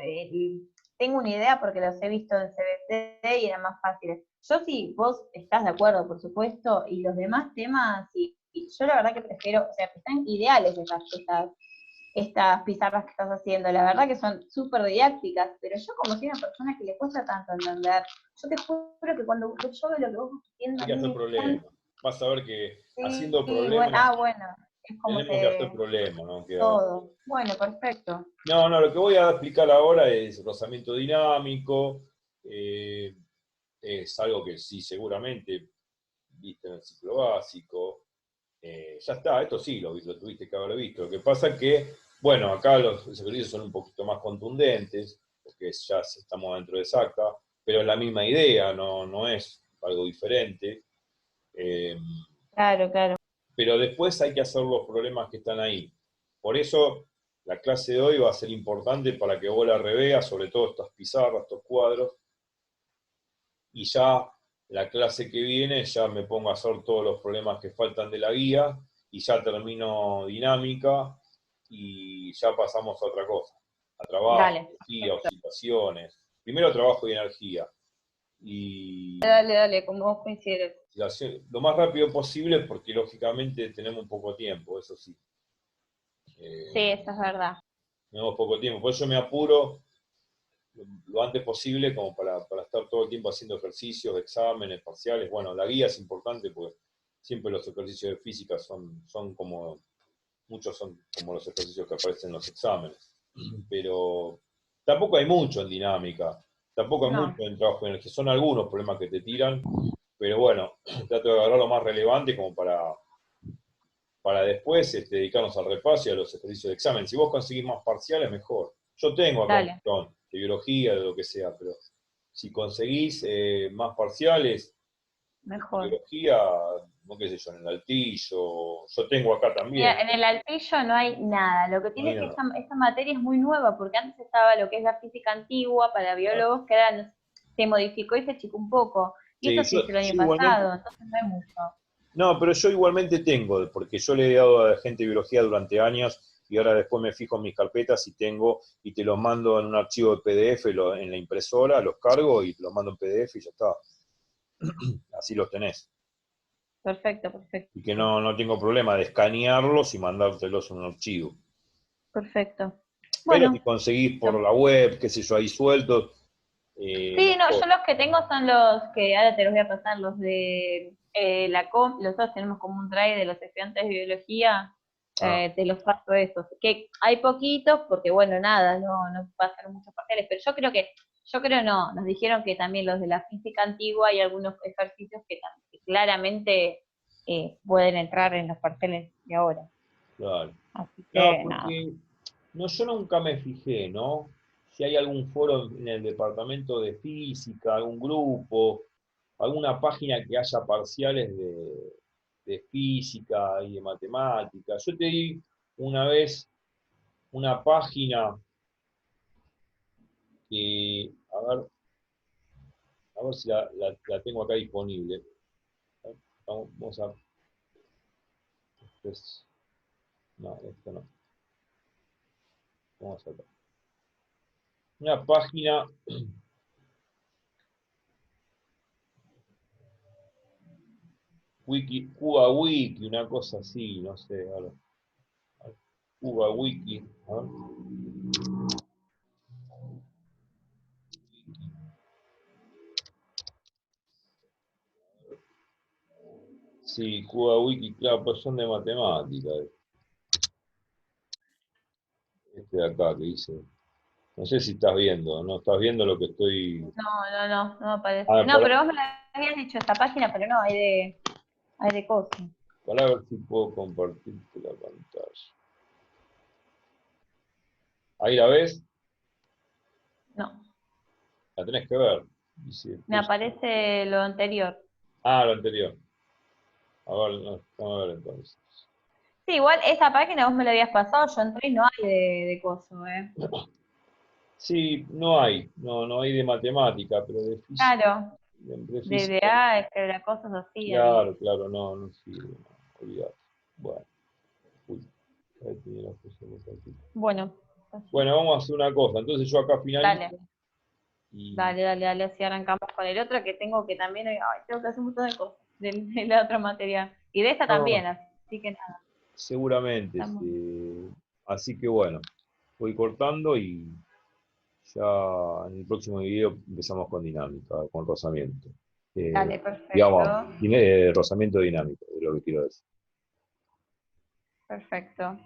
tengo una idea porque los he visto en CBC y eran más fáciles. Yo si vos estás de acuerdo, por supuesto, y los demás temas, y yo la verdad que prefiero, o sea, que están ideales estas pizarras que estás haciendo, la verdad que son súper didácticas, pero yo como soy una persona que le cuesta tanto entender, yo te juro que cuando yo veo lo que vos estás haciendo, Hay a que mí hacer me problemas. encanta. Vas a ver que haciendo Sí, bueno, problemas bueno, es como tenemos que hacer que problemas, ¿no? todo. Bueno, perfecto. No, no, lo que voy a explicar ahora es rozamiento dinámico, eh, es algo que sí seguramente viste en el ciclo básico. Ya está, esto sí lo tuviste que haber visto. Lo que pasa es que, bueno, acá los ejercicios son un poquito más contundentes, que ya estamos dentro de SACA, pero es la misma idea, no es algo diferente. Claro, claro. Pero después hay que hacer los problemas que están ahí. Por eso la clase de hoy va a ser importante para que vos la reveas, sobre todo estas pizarras, estos cuadros, y ya la clase que viene ya me pongo a hacer todos los problemas que faltan de la guía, y ya termino dinámica, y ya pasamos a otra cosa, a trabajo, Dale. energía, oscilaciones. Primero trabajo y energía. Y Dale, como vos consideres. lo más rápido posible, porque lógicamente tenemos poco tiempo, eso sí. Sí, eso es verdad. Tenemos poco tiempo, por eso me apuro lo antes posible como para estar todo el tiempo haciendo ejercicios, exámenes, parciales. Bueno, la guía es importante porque siempre los ejercicios de física son como, muchos son como los ejercicios que aparecen en los exámenes. Pero tampoco hay mucho en dinámica, tampoco hay No. mucho en trabajo en el que son algunos problemas que te tiran, pero bueno, trato de agarrar lo más relevante como para después dedicarnos al repaso y a los ejercicios de examen. Si vos conseguís más parciales, mejor. Yo tengo acá un montón de biología, de lo que sea, pero si conseguís más parciales, Mejor. biología, no qué sé yo, en el altillo, yo tengo acá también. Mira, en el altillo no hay nada. Lo que tiene es que esta materia es muy nueva, porque antes estaba lo que es la física antigua para biólogos, que ahora se modificó y se achicó un poco. Y Sí, eso se hizo el año pasado, entonces no hay mucho. No, pero yo igualmente tengo, porque yo le he dado a la gente biología durante años y ahora después me fijo en mis carpetas y tengo, y te los mando en un archivo de PDF en la impresora, los cargo y te los mando en PDF y ya está. Así los tenés. Perfecto. Y que no tengo problema de escanearlos y mandártelos en un archivo. Perfecto. Pero Bueno. si conseguís por la web, qué sé yo, ahí sueltos. Sí, no, yo los que tengo son los que ahora te los voy a pasar, los de la COM, nosotros tenemos como un drive de los estudiantes de biología, te los paso esos, que hay poquitos porque bueno, nada, no pasaron muchos papeles, pero yo creo no, nos dijeron que también los de la física antigua hay algunos ejercicios que claramente pueden entrar en los parciales de ahora. Claro. Así No, que porque yo nunca me fijé, ¿no? Si hay algún foro en el departamento de física, algún grupo, alguna página que haya parciales de física y de matemática. Yo te di una vez una página que, a ver si la tengo acá disponible. Vamos a... No, esto no. Vamos a ver. Una página Cuba Wiki, una cosa así, no sé, ahora. Cuba Wiki, ¿no? Sí, Cuba Wiki, claro, pues son de matemática. Este de acá que dice. No sé si estás viendo, ¿no? ¿Estás viendo lo que estoy...? no me parece. Ah, No, pero vos me lo habías dicho esta página, pero no, hay de cosas. para ver si puedo compartirte la pantalla. ¿Ahí la ves? No, La tenés que ver. Dice, me aparece lo anterior. lo anterior. A ver, no, vamos a ver entonces. Sí, igual esa página vos me la habías pasado, yo entré y no hay de coso, Sí, no hay de matemática, pero de física. Claro, De de física. álgebra, cosas así había. Claro, no sirve, no, olvidate. Bueno, uy, ahí tenía la cosa aquí. Bueno, Bueno, vamos a hacer una cosa. Entonces yo acá finalizo dale, y dale, así arrancamos con el otro que tengo que también, ay, tengo que hacer un montón de cosas de la otra materia. Y de esta no, también, así que nada. seguramente. Estamos... Así que bueno, voy cortando y ya en el próximo video empezamos con dinámica, con rozamiento. Dale, Digamos, perfecto, rozamiento dinámico, es lo que quiero decir. perfecto.